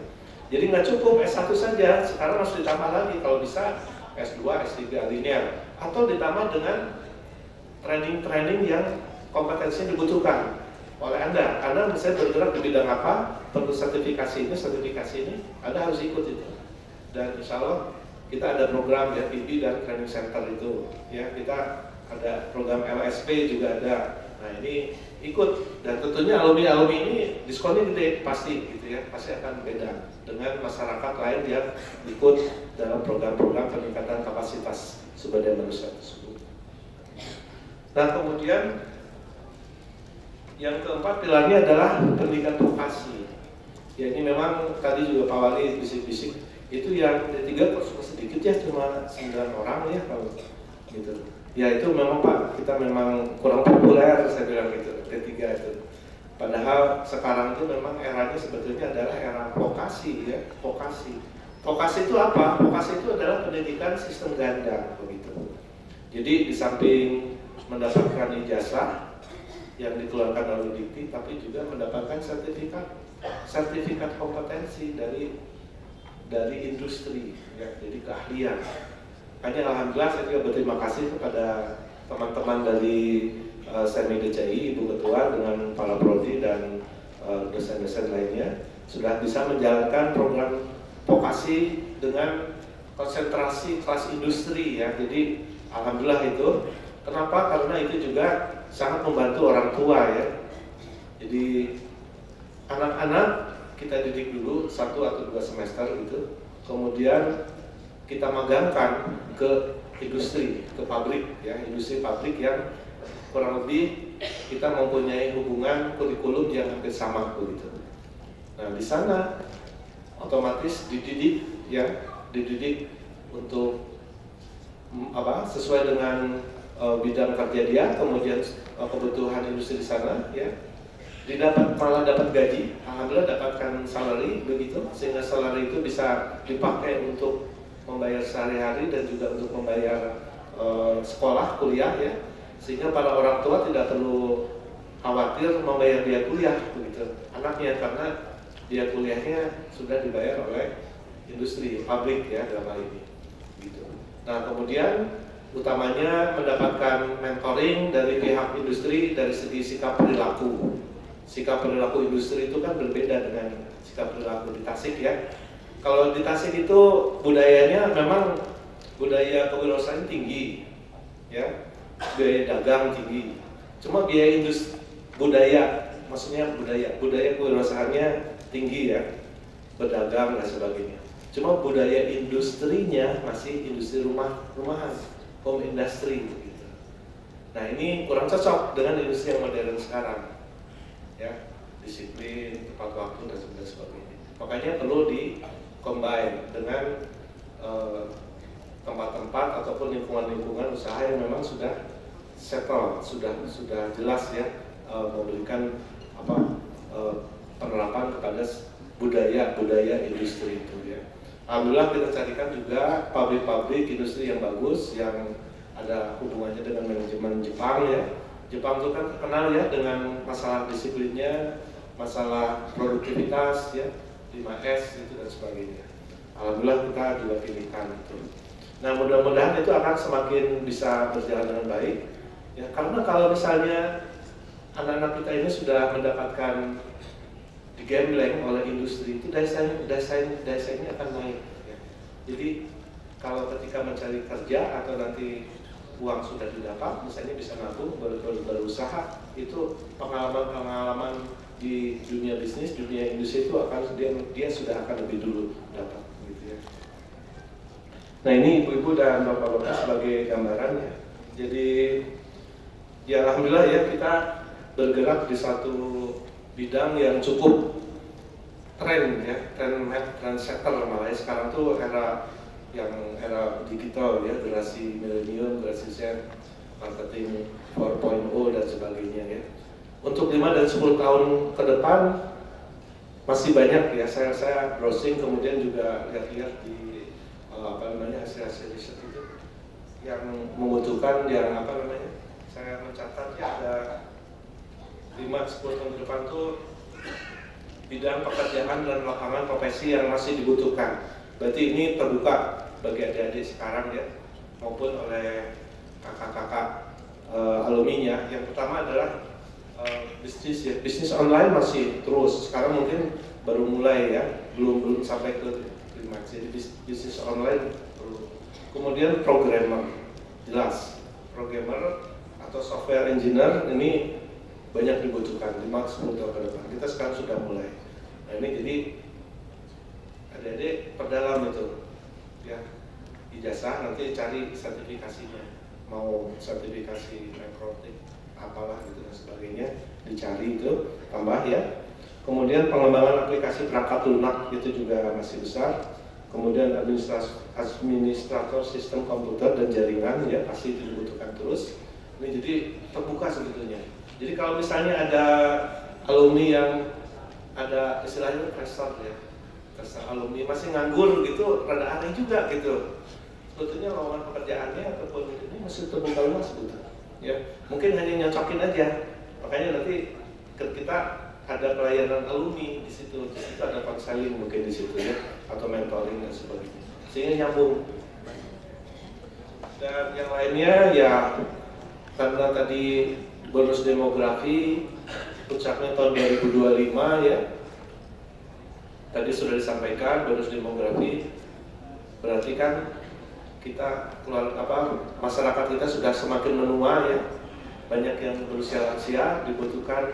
Jadi nggak cukup S1 saja, sekarang harus ditambah lagi kalau bisa S2, S3 linear, atau ditambah dengan training yang kompetensi yang dibutuhkan oleh Anda. Anda misalnya bergerak di bidang apa, perlu sertifikasi ini, Anda harus ikut itu. Dan insya Allah kita ada program ya, PB dan Training Center itu. Ya, kita ada program LSP juga ada. Nah ini ikut, dan tentunya alumni ini diskonnya gede pasti gitu ya, pasti akan beda dengan masyarakat lain yang ikut dalam program-program peningkatan kapasitas sumber daya manusia tersebut. Nah kemudian yang keempat pilarnya adalah pendidikan vokasi. Ya ini memang tadi juga Pak Wali bisik-bisik itu yang D3 kok sedikit ya, cuma 9 orang ya kalau gitu. Ya itu memang Pak, kita memang kurang populer saya bilang gitu, D3 itu. Padahal sekarang itu memang eranya sebetulnya adalah era vokasi ya, vokasi. Vokasi itu apa? Vokasi itu adalah pendidikan sistem ganda begitu. Jadi di samping mendapatkan ijazah yang dikeluarkan oleh Dikti, tapi juga mendapatkan sertifikat kompetensi dari industri ya, jadi keahlian. Makanya alhamdulillah saya juga berterima kasih kepada teman-teman dari Semi DCI, Ibu Ketua dengan para prodi dan dosen-dosen lainnya sudah bisa menjalankan program vokasi dengan konsentrasi kelas industri ya. Jadi alhamdulillah itu. Kenapa? Karena itu juga sangat membantu orang tua ya. Jadi anak-anak kita didik dulu 1 atau 2 semester gitu, kemudian kita magangkan ke industri, ke pabrik ya, industri pabrik yang kurang lebih kita mempunyai hubungan kurikulum yang hampir sama begitu. Nah di sana otomatis dididik ya, dididik untuk sesuai dengan bidang kerja dia, kemudian kebutuhan industri di sana ya, malah dapat gaji, alhamdulillah dapatkan salary begitu, sehingga salary itu bisa dipakai untuk membayar sehari-hari dan juga untuk membayar sekolah, kuliah ya, sehingga para orang tua tidak perlu khawatir membayar biaya kuliah begitu anaknya, karena biaya kuliahnya sudah dibayar oleh industri, pabrik ya dalam hal ini gitu. Nah kemudian utamanya mendapatkan mentoring dari pihak industri dari segi sikap perilaku. Sikap perilaku industri itu kan berbeda dengan sikap perilaku di Tasik ya. Kalau di Tasik itu budayanya memang budaya kewirausahaan tinggi ya, biaya dagang tinggi. Cuma biaya budaya kewirausahaannya tinggi ya, berdagang dan sebagainya. Cuma budaya industrinya masih industri rumahan, home industry gitu. Nah ini kurang cocok dengan industri yang modern sekarang ya, disiplin, tepat waktu dan sebagainya. Makanya perlu di-combine dengan tempat-tempat ataupun lingkungan-lingkungan usaha yang memang sudah settle, sudah jelas ya, memberikan penerapan kepada budaya industri itu ya. Alhamdulillah kita carikan juga pabrik-pabrik industri yang bagus, yang ada hubungannya dengan manajemen Jepang ya. Jepang itu kan terkenal ya dengan masalah disiplinnya, masalah produktivitas ya, 5S itu dan sebagainya. Alhamdulillah kita juga pilihkan itu. Nah mudah-mudahan itu akan semakin bisa berjalan dengan baik ya, karena kalau misalnya anak-anak kita ini sudah mendapatkan digembleng oleh industri itu, daya-saingnya akan naik ya. Jadi kalau ketika mencari kerja atau nanti uang sudah didapat, misalnya bisa nabung, berusaha, itu pengalaman di dunia bisnis, dunia industri itu akan dia sudah akan lebih dulu dapat gitu ya. Nah ini ibu-ibu dan bapak-bapak sebagai gambaran ya. Jadi ya alhamdulillah ya, kita bergerak di satu bidang yang cukup tren ya, trendsetter malah ya. Sekarang tuh era digital ya, generasi milenium, generasi Z, marketing 4.0 dan sebagainya ya. Untuk 5 dan 10 tahun ke depan masih banyak ya, saya browsing kemudian juga lihat-lihat di hasil-hasil riset itu yang membutuhkan yang saya mencatat ya, ada 5-10 tahun ke depan tuh bidang pekerjaan dan lapangan profesi yang masih dibutuhkan. Berarti ini terbuka bagi adik-adik sekarang ya, maupun oleh kakak-kakak alumninya. Yang pertama adalah bisnis ya, bisnis online masih terus. Sekarang mungkin baru mulai ya, belum sampai ke klimaks. Jadi bisnis online perlu. Kemudian programmer, jelas programmer atau software engineer ini banyak dibutuhkan 5-10 tahun ke depan. Kita sekarang sudah mulai. Nah ini jadi adik-adik perdalam itu ya, ijazah nanti cari sertifikasinya, mau sertifikasi microtik apalah gitu dan sebagainya, dicari itu tambah ya. Kemudian pengembangan aplikasi perangkat lunak itu juga masih besar. Kemudian administrator sistem komputer dan jaringan ya, pasti itu dibutuhkan terus. Ini jadi terbuka sebetulnya. Jadi kalau misalnya ada alumni yang ada istilahnya pressure ya, pressure alumni masih nganggur gitu, rada aneh juga gitu. Sebetulnya lowongan pekerjaannya ataupun ini masih terbuka luas sebetulnya. Ya, mungkin hanya nyocokin aja. Makanya nanti kita ada pelayanan alumni di situ ada konseling mungkin di situ ya, atau mentoring dan sebagainya, sehingga nyambung. Dan yang lainnya ya, karena tadi bonus demografi puncaknya tahun 2025 ya, tadi sudah disampaikan bonus demografi berarti kan kita masyarakat kita sudah semakin menua ya, banyak yang berusia lansia, dibutuhkan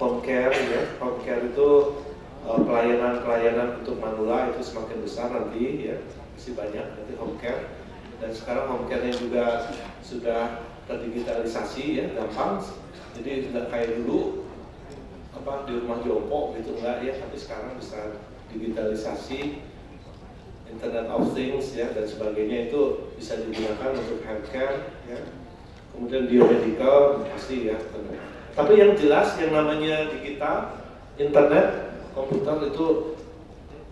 home care ya. Home care itu pelayanan untuk manula itu semakin besar nanti ya, masih banyak nanti home care. Dan sekarang home care-nya juga sudah terdigitalisasi ya, gampang. Jadi tidak kayak dulu di rumah jompo gitu enggak ya, tapi sekarang bisa digitalisasi, Internet of Things ya dan sebagainya, itu bisa digunakan untuk healthcare ya. Kemudian biomedical pasti ya. Tapi yang jelas yang namanya digital, internet, komputer itu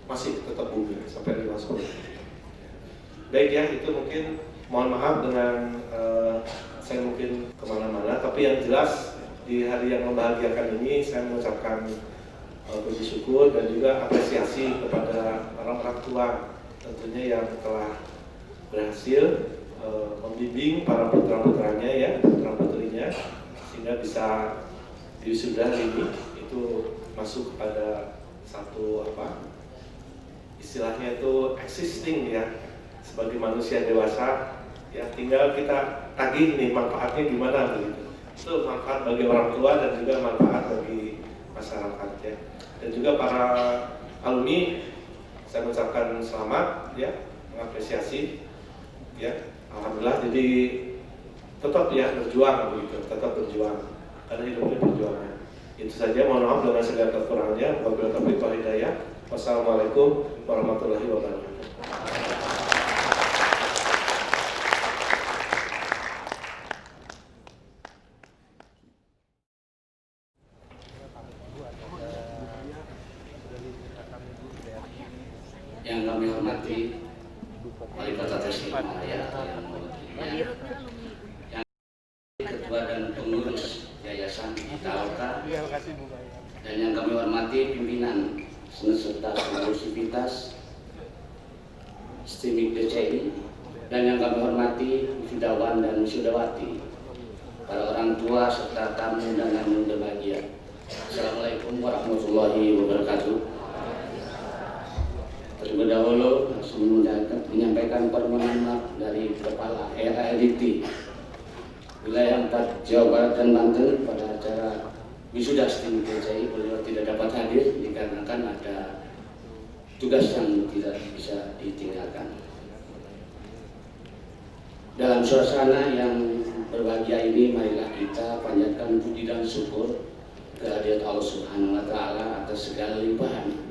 masih tetap booming sampai 50. Baik ya, itu mungkin mohon maaf dengan saya mungkin kemana-mana, tapi yang jelas di hari yang membahagiakan ini saya mengucapkan puji syukur dan juga apresiasi kepada orang-orang tua tentunya yang telah berhasil membimbing para putra-putranya ya, putra-putrinya, sehingga bisa wisuda ini itu masuk kepada satu istilahnya itu existing ya, sebagai manusia dewasa ya, tinggal kita tagih nih manfaatnya gimana begitu. Itu manfaat bagi orang tua dan juga manfaat bagi masyarakat ya. Dan juga para alumni saya mengucapkan selamat ya, mengapresiasi ya, alhamdulillah. Jadi tetap ya berjuang begitu, tetap berjuang karena hidupnya perjuangan. Itu saja, mohon maaf dengan segala kekurangannya. Wabillahi taufiq wal hidayah. Wassalamualaikum warahmatullahi wabarakatuh. Yang kami hormati Wali Kota Tasikmalaya, yang Ketua dan Pengurus Yayasan Digitalka, dan yang kami hormati pimpinan serta pengurus sivitas STIMIK DCI, dan yang kami hormati wisudawan dan wisudawati, para orang tua serta tamu dan yang berbahagia. Assalamualaikum warahmatullahi wabarakatuh. Terlebih dahulu menyampaikan permohonan maaf dari Kepala LDT Wilayah 4 Jawa Barat dan Banten pada acara wisuda STIMIK DCI. Beliau tidak dapat hadir dikarenakan ada tugas yang tidak bisa ditinggalkan. Dalam suasana yang berbahagia ini, marilah kita panjatkan puji dan syukur kehadirat Allah Subhanahu wa Ta'ala atas segala limpahan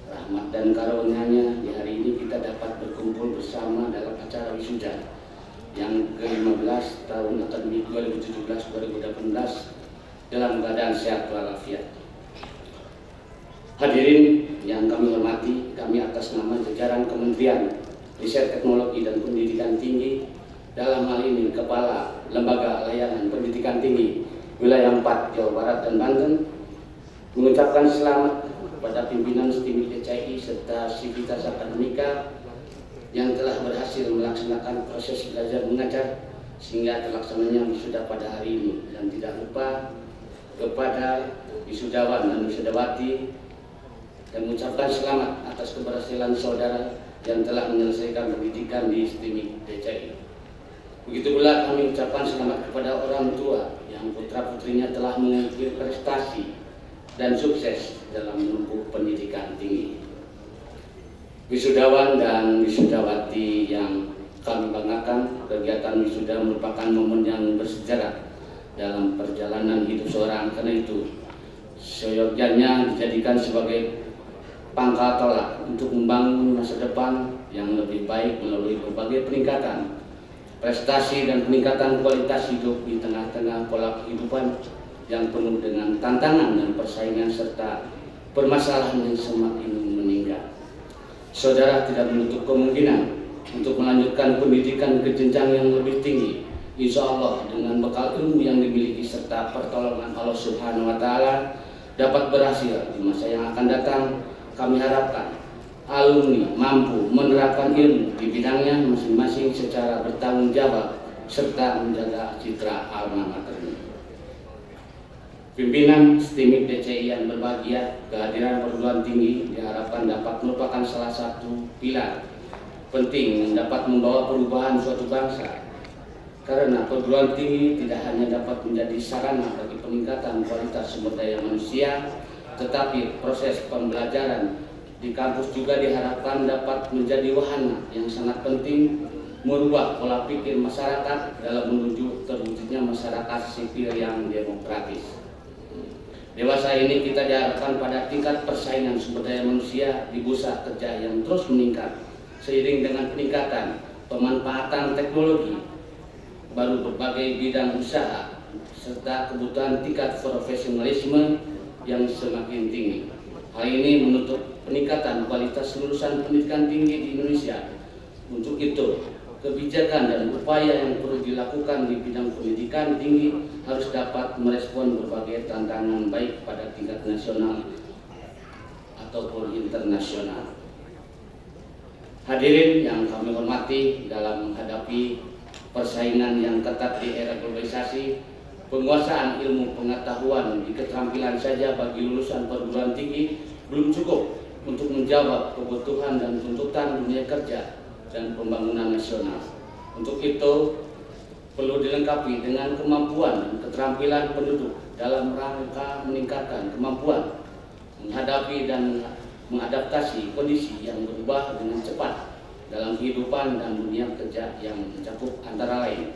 rahmat dan karunia-Nya. Di hari ini kita dapat berkumpul bersama dalam acara wisuda yang ke-15 tahun akademik 2017-2018 dalam keadaan sehat walafiat. Hadirin yang kami hormati, kami atas nama jajaran Kementerian Riset Teknologi dan Pendidikan Tinggi, dalam hal ini Kepala Lembaga Layanan Pendidikan Tinggi Wilayah 4 Jawa Barat dan Banten, mengucapkan selamat kepada pimpinan STIMIK DCI serta sivitas akademika yang telah berhasil melaksanakan proses belajar mengajar sehingga terlaksananya wisuda pada hari ini, dan tidak lupa kepada wisudawan dan wisudawati, dan mengucapkan selamat atas keberhasilan saudara yang telah menyelesaikan pendidikan di STIMIK DCI. Begitu pula kami ucapkan selamat kepada orang tua yang putra-putrinya telah mengukir prestasi dan sukses dalam menempuh pendidikan tinggi. Wisudawan dan wisudawati yang kami banggakan, kegiatan wisuda merupakan momen yang bersejarah dalam perjalanan hidup seorang. Karena itu, seyogyanya dijadikan sebagai pangkal tolak untuk membangun masa depan yang lebih baik melalui berbagai peningkatan prestasi dan peningkatan kualitas hidup di tengah-tengah pola kehidupan yang penuh dengan tantangan dan persaingan serta permasalahan yang semakin meningkat. Saudara tidak menutup kemungkinan untuk melanjutkan pendidikan ke jenjang yang lebih tinggi, insya Allah dengan bekal ilmu yang dimiliki serta pertolongan Allah Subhanahu wa Ta'ala dapat berhasil di masa yang akan datang. Kami harapkan alumni mampu menerapkan ilmu di bidangnya masing-masing secara bertanggung jawab serta menjaga citra alma mater. Pimpinan STIMIK DCI yang berbahagia, kehadiran perguruan tinggi diharapkan dapat merupakan salah satu pilar penting yang dapat membawa perubahan suatu bangsa. Karena perguruan tinggi tidak hanya dapat menjadi sarana bagi peningkatan kualitas sumber daya manusia, tetapi proses pembelajaran di kampus juga diharapkan dapat menjadi wahana yang sangat penting merubah pola pikir masyarakat dalam menuju terwujudnya masyarakat sipil yang demokratis. Dewasa ini kita diharapkan pada tingkat persaingan sumber daya manusia di bursa kerja yang terus meningkat seiring dengan peningkatan pemanfaatan teknologi, baru berbagai bidang usaha serta kebutuhan tingkat profesionalisme yang semakin tinggi. Hal ini menuntut peningkatan kualitas lulusan pendidikan tinggi di Indonesia. Untuk itu, kebijakan dan upaya yang perlu dilakukan di bidang pendidikan tinggi harus dapat merespon berbagai tantangan baik pada tingkat nasional ataupun internasional. Hadirin yang kami hormati, dalam menghadapi persaingan yang ketat di era globalisasi, penguasaan ilmu pengetahuan di keterampilan saja bagi lulusan perguruan tinggi belum cukup untuk menjawab kebutuhan dan tuntutan dunia kerja dan pembangunan nasional. Untuk itu perlu dilengkapi dengan kemampuan dan keterampilan penduduk dalam rangka meningkatkan kemampuan menghadapi dan mengadaptasi kondisi yang berubah dengan cepat dalam kehidupan dan dunia kerja yang mencakup antara lain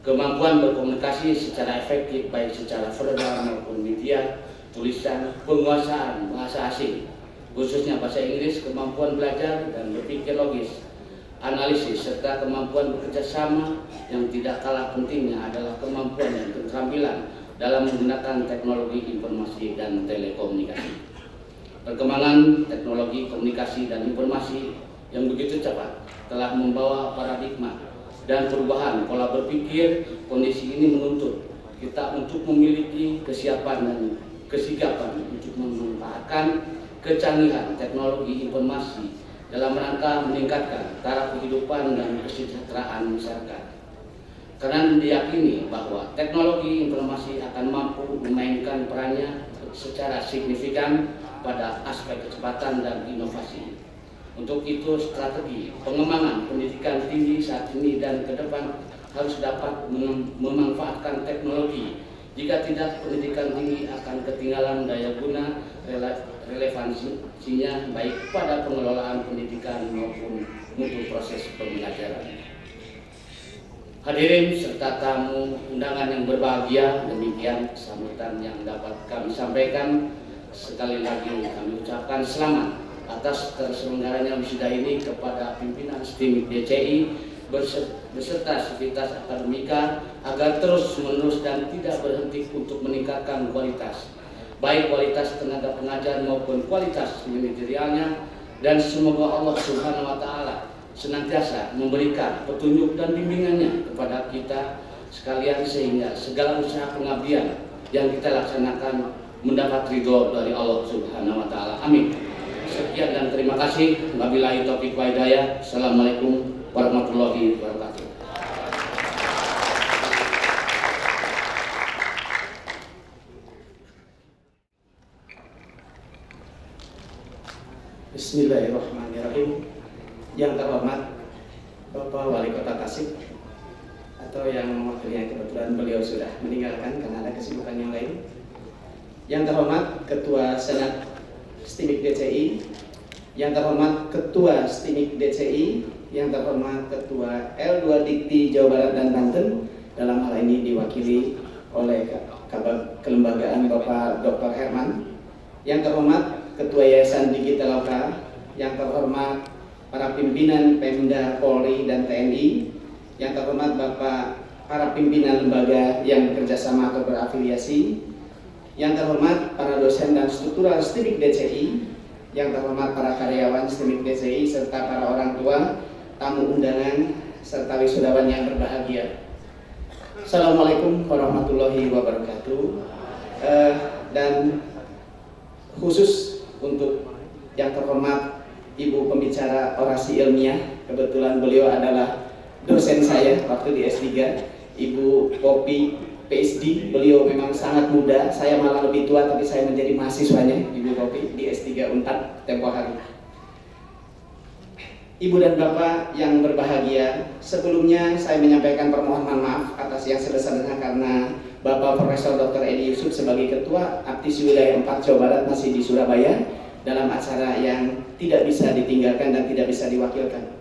kemampuan berkomunikasi secara efektif baik secara verbal maupun media, tulisan, penguasaan bahasa asing khususnya bahasa Inggris, kemampuan belajar dan berpikir logis, analisis serta kemampuan bekerja sama. Yang tidak kalah pentingnya adalah kemampuan dan keterampilan dalam menggunakan teknologi informasi dan telekomunikasi. Perkembangan teknologi komunikasi dan informasi yang begitu cepat telah membawa paradigma dan perubahan pola berpikir. Kondisi ini menuntut kita untuk memiliki kesiapan dan kesigapan untuk memanfaatkan kecanggihan teknologi informasi dalam rangka meningkatkan taraf kehidupan dan kesejahteraan masyarakat. Karena diyakini bahwa teknologi informasi akan mampu memainkan perannya secara signifikan pada aspek kecepatan dan inovasi. Untuk itu, strategi pengembangan pendidikan tinggi saat ini dan ke depan harus dapat memanfaatkan teknologi. Jika tidak, pendidikan tinggi akan ketinggalan daya guna relevansinya baik pada pengelolaan pendidikan maupun mutu proses pembelajaran. Hadirin serta tamu undangan yang berbahagia, demikian sambutan yang dapat kami sampaikan. Sekali lagi kami ucapkan selamat atas terselenggaranya wisuda ini kepada pimpinan STIMIK DCI beserta sivitas akademika agar terus-menerus dan tidak berhenti untuk meningkatkan kualitas, baik kualitas tenaga pengajar maupun kualitas manajerialnya, dan semoga Allah Subhanahu wa Ta'ala senantiasa memberikan petunjuk dan bimbingannya kepada kita sekalian sehingga segala usaha pengabdian yang kita laksanakan mendapat ridho dari Allah Subhanahu wa Ta'ala. Amin. Sekian dan terima kasih. Wabillahi taufiq wa hidayah. Assalamualaikum warahmatullahi wabarakatuh. Bismillahirrahmanirrahim. Yang terhormat Bapak Wali Kota Tasik, atau yang mewakilinya, kebetulan beliau sudah meninggalkan karena ada kesibukan yang lain. Yang terhormat Ketua Senat STIMIK DCI, yang terhormat Ketua STIMIK DCI, yang terhormat Ketua L2 Dikti Jawa Barat dan Banten, dalam hal ini diwakili oleh Kabag Kelembagaan Bapak Dr. Herman, yang terhormat Ketua Yayasan Digitaloka, yang terhormat para pimpinan Pemda, Polri, dan TNI, yang terhormat Bapak para pimpinan lembaga yang bekerjasama atau berafiliasi, yang terhormat para dosen dan struktural STIMIK DCI, yang terhormat para karyawan STIMIK DCI, serta para orang tua, tamu undangan, serta wisudawan yang berbahagia. Assalamualaikum warahmatullahi wabarakatuh. Dan khusus untuk yang terhormat Ibu pembicara orasi ilmiah, kebetulan beliau adalah dosen saya waktu di S3, Ibu Popi PhD. Beliau memang sangat muda, saya malah lebih tua, tapi saya menjadi mahasiswanya Ibu Popi di S3 Unpad tempo hari. Ibu dan Bapak yang berbahagia, sebelumnya saya menyampaikan permohonan maaf atas yang sebesar-besarnya karena Bapak Profesor Dr. Edi Yusuf sebagai Ketua Aptisi Wilayah 4 Jawa Barat masih di Surabaya dalam acara yang tidak bisa ditinggalkan dan tidak bisa diwakilkan.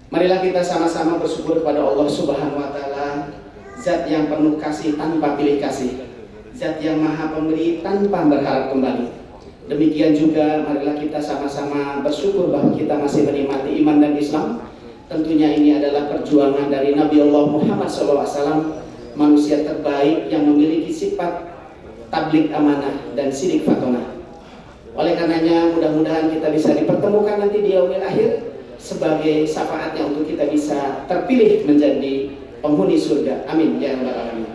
Marilah kita sama-sama bersyukur kepada Allah Subhanahu wa Ta'ala, Zat yang penuh kasih tanpa pilih kasih, Zat yang maha pemberi tanpa berharap kembali. Demikian juga marilah kita sama-sama bersyukur bahwa kita masih menikmati iman dan Islam. Tentunya ini adalah perjuangan dari Nabi Allah Muhammad SAW, manusia terbaik yang memiliki sifat tabligh amanah dan sidik fatonah. Oleh karenanya mudah-mudahan kita bisa dipertemukan nanti di yaumil akhir sebagai syafaatnya untuk kita bisa terpilih menjadi penghuni surga. Amin ya rabbal alamin.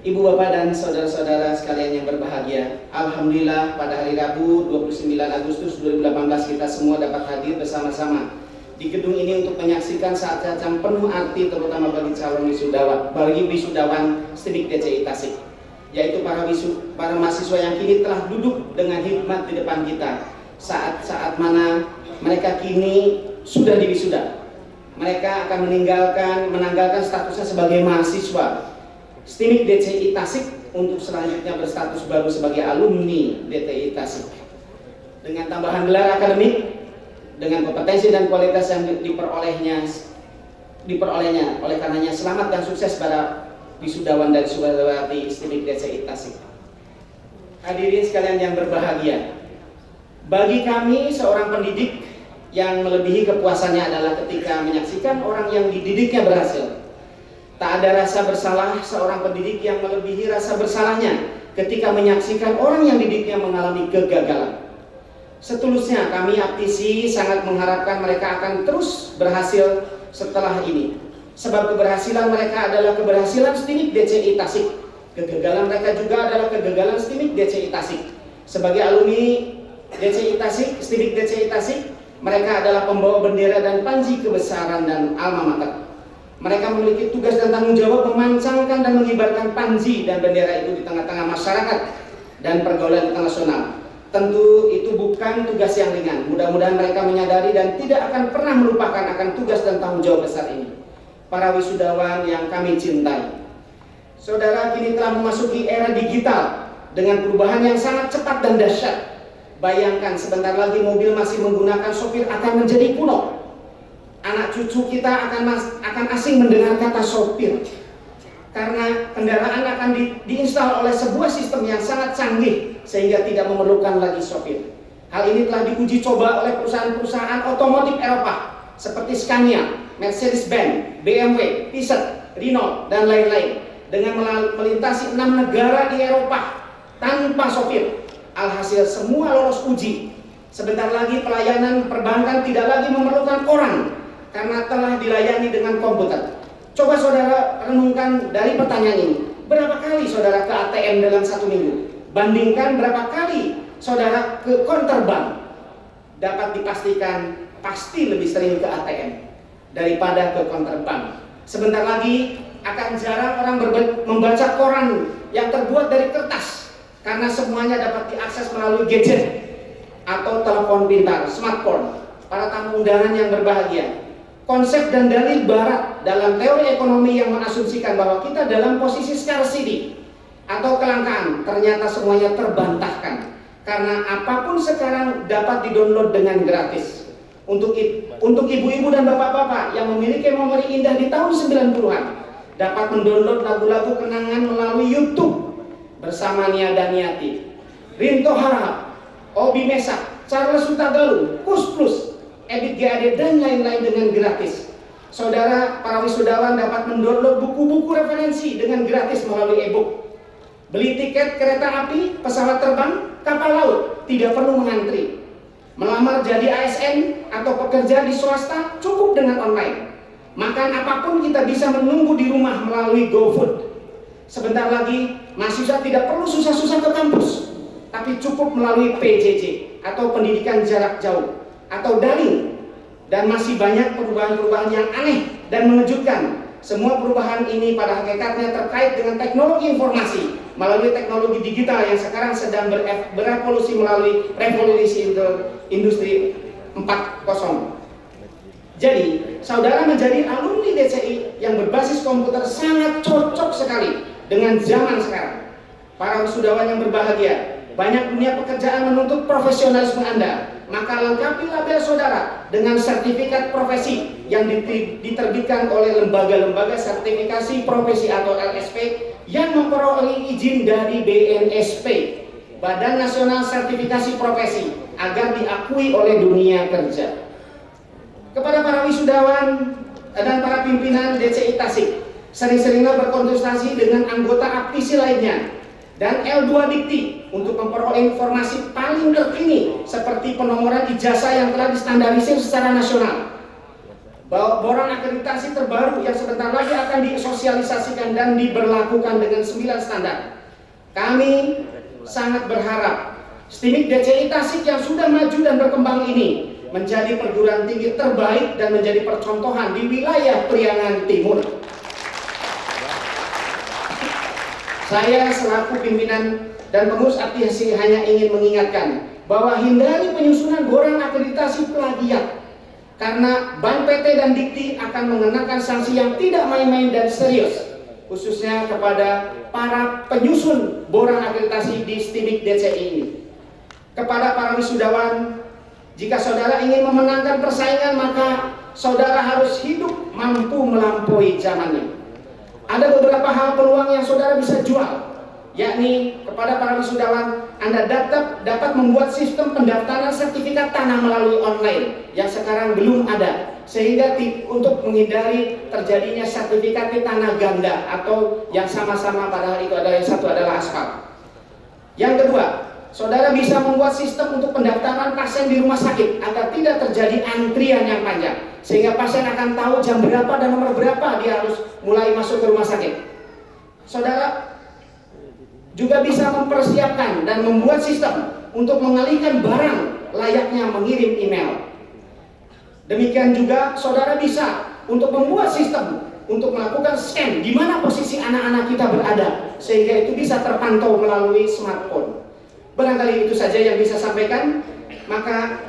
Ibu bapak dan saudara-saudara sekalian yang berbahagia, alhamdulillah pada hari Rabu 29 Agustus 2018 kita semua dapat hadir bersama-sama di gedung ini untuk menyaksikan saat-saat yang penuh arti, terutama bagi calon wisudawan, bagi wisudawan STIMIK DCI Tasik, yaitu para mahasiswa yang kini telah duduk dengan hikmat di depan kita saat-saat mana mereka kini sudah diwisuda. Mereka akan menanggalkan statusnya sebagai mahasiswa STIMIK DCI Tasik untuk selanjutnya berstatus baru sebagai alumni DTI Tasik dengan tambahan gelar akademik, dengan kompetensi dan kualitas yang diperolehnya. Oleh karenanya selamat dan sukses para wisudawan dan wisudawati STIMIK DCI Tasik. Hadirin sekalian yang berbahagia, bagi kami seorang pendidik yang melebihi kepuasannya adalah ketika menyaksikan orang yang dididiknya berhasil. Tak ada rasa bersalah seorang pendidik yang melebihi rasa bersalahnya ketika menyaksikan orang yang didiknya mengalami kegagalan. Setulusnya kami Aptisi sangat mengharapkan mereka akan terus berhasil setelah ini. Sebab keberhasilan mereka adalah keberhasilan STIMIK DCI Tasik. Kegagalan mereka juga adalah kegagalan STIMIK DCI Tasik. Sebagai alumni DCI Tasik, STIMIK DCI Tasik, mereka adalah pembawa bendera dan panji kebesaran dan alma mater. Mereka memiliki tugas dan tanggung jawab memancangkan dan mengibarkan panji dan bendera itu di tengah-tengah masyarakat dan pergaulan internasional. Tentu itu bukan tugas yang ringan. Mudah-mudahan mereka menyadari dan tidak akan pernah melupakan akan tugas dan tanggung jawab besar ini. Para wisudawan yang kami cintai, saudara kini telah memasuki era digital dengan perubahan yang sangat cepat dan dahsyat. Bayangkan sebentar lagi mobil masih menggunakan sopir akan menjadi kuno. Anak cucu kita akan asing mendengar kata sopir karena kendaraan akan diinstal oleh sebuah sistem yang sangat canggih sehingga tidak memerlukan lagi sopir. Hal ini telah diuji coba oleh perusahaan-perusahaan otomotif Eropa seperti Scania, Mercedes-Benz, BMW, Fiat, Renault, dan lain-lain dengan melintasi 6 negara di Eropa tanpa sopir. Alhasil semua lolos uji. Sebentar lagi pelayanan perbankan tidak lagi memerlukan orang karena telah dilayani dengan komputer. Coba saudara renungkan dari pertanyaan ini. Berapa kali saudara ke ATM dalam satu minggu? Bandingkan berapa kali saudara ke counter bank. Dapat dipastikan pasti lebih sering ke ATM daripada ke counter bank. Sebentar lagi akan jarang orang membaca koran yang terbuat dari kertas karena semuanya dapat diakses melalui gadget atau telepon pintar, smartphone. Para tamu undangan yang berbahagia, konsep dan dalil barat dalam teori ekonomi yang mengasumsikan bahwa kita dalam posisi scarcity atau kelangkaan, ternyata semuanya terbantahkan karena apapun sekarang dapat didownload dengan gratis. Untuk ibu-ibu dan bapak-bapak yang memiliki memori indah di tahun 90-an dapat mendownload lagu-lagu kenangan melalui YouTube bersama Nia Daniati, Rinto Harahap, Obi Mesak, Charles Sutagalu, Kus Plus, Ebit GAD dan lain-lain dengan gratis. Saudara para wisudawan dapat mendownload buku-buku referensi dengan gratis melalui e-book. Beli tiket kereta api, pesawat terbang, kapal laut, tidak perlu mengantri. Melamar jadi ASN atau pekerja di swasta cukup dengan online. Makan apapun kita bisa menunggu di rumah melalui GoFood. Sebentar lagi mahasiswa tidak perlu susah-susah ke kampus, tapi cukup melalui PJJ atau pendidikan jarak jauh atau daring. Dan masih banyak perubahan-perubahan yang aneh dan mengejutkan. Semua perubahan ini pada hakikatnya terkait dengan teknologi informasi melalui teknologi digital yang sekarang sedang berevolusi melalui revolusi industri 4.0. Jadi, saudara menjadi alumni DCI yang berbasis komputer sangat cocok sekali dengan zaman sekarang. Para wisudawan yang berbahagia, banyak dunia pekerjaan menuntut profesionalisme Anda. Maka lengkapi label saudara dengan sertifikat profesi yang diterbitkan oleh lembaga-lembaga sertifikasi profesi atau LSP yang memperoleh izin dari BNSP, Badan Nasional Sertifikasi Profesi, agar diakui oleh dunia kerja. Kepada para wisudawan dan para pimpinan DCI Tasik, sering-seringlah berkonsultasi dengan anggota APTISI lainnya dan L2 Dikti untuk memperoleh informasi paling terkini seperti penomoran ijazah yang telah distandarisir secara nasional, borang akreditasi terbaru yang sebentar lagi akan disosialisasikan dan diberlakukan dengan 9 standar. Kami sangat berharap STIMIK DCI Tasik yang sudah maju dan berkembang ini menjadi perguruan tinggi terbaik dan menjadi percontohan di wilayah Priangan Timur. Saya selaku pimpinan dan pengurus APTISI hanya ingin mengingatkan bahwa hindari penyusunan borang akreditasi plagiat karena Ban PT dan Dikti akan mengenakan sanksi yang tidak main-main dan serius, khususnya kepada para penyusun borang akreditasi di STIMIK DCI ini. Kepada para wisudawan, jika saudara ingin memenangkan persaingan, maka saudara harus hidup mampu melampaui zamannya. Ada beberapa hal peluang yang saudara bisa jual, yakni kepada para wisudawan, Anda dapat membuat sistem pendaftaran sertifikat tanah melalui online yang sekarang belum ada, sehingga untuk menghindari terjadinya sertifikat tanah ganda atau yang sama-sama padahal itu adalah yang satu adalah aspal. Yang kedua, saudara bisa membuat sistem untuk pendaftaran pasien di rumah sakit agar tidak terjadi antrian yang panjang, sehingga pasien akan tahu jam berapa dan nomor berapa dia harus mulai masuk ke rumah sakit. Saudara juga bisa mempersiapkan dan membuat sistem untuk mengalihkan barang layaknya mengirim email. Demikian juga saudara bisa untuk membuat sistem untuk melakukan scan di mana posisi anak-anak kita berada, sehingga itu bisa terpantau melalui smartphone. Barangkali itu saja yang bisa sampaikan, maka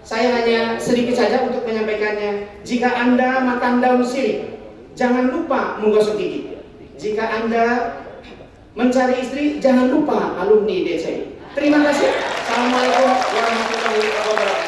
saya hanya sedikit saja untuk menyampaikannya. Jika Anda makan daun sirih, jangan lupa menggosok gigi. Jika Anda mencari istri, jangan lupa alumni DCI. Terima kasih. Assalamualaikum warahmatullahi wabarakatuh.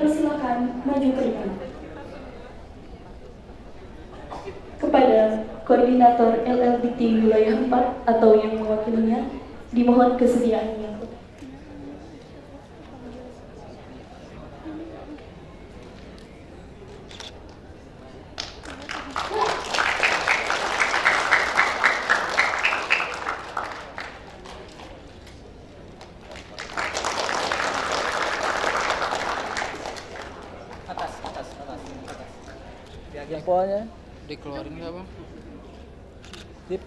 dipersilakan maju ke depan. Kepada Koordinator LLBT Wilayah 4 atau yang mewakilinya, dimohon kesediaannya. Jempolnya dikeluarin nggak bang? Dip.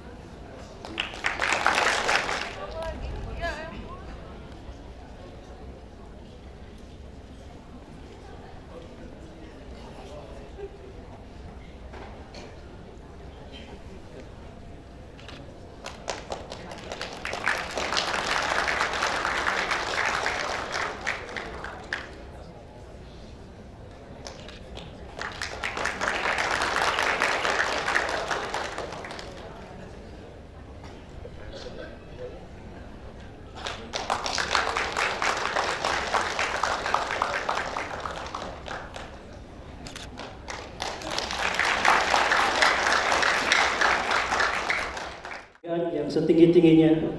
Yang setinggi-tingginya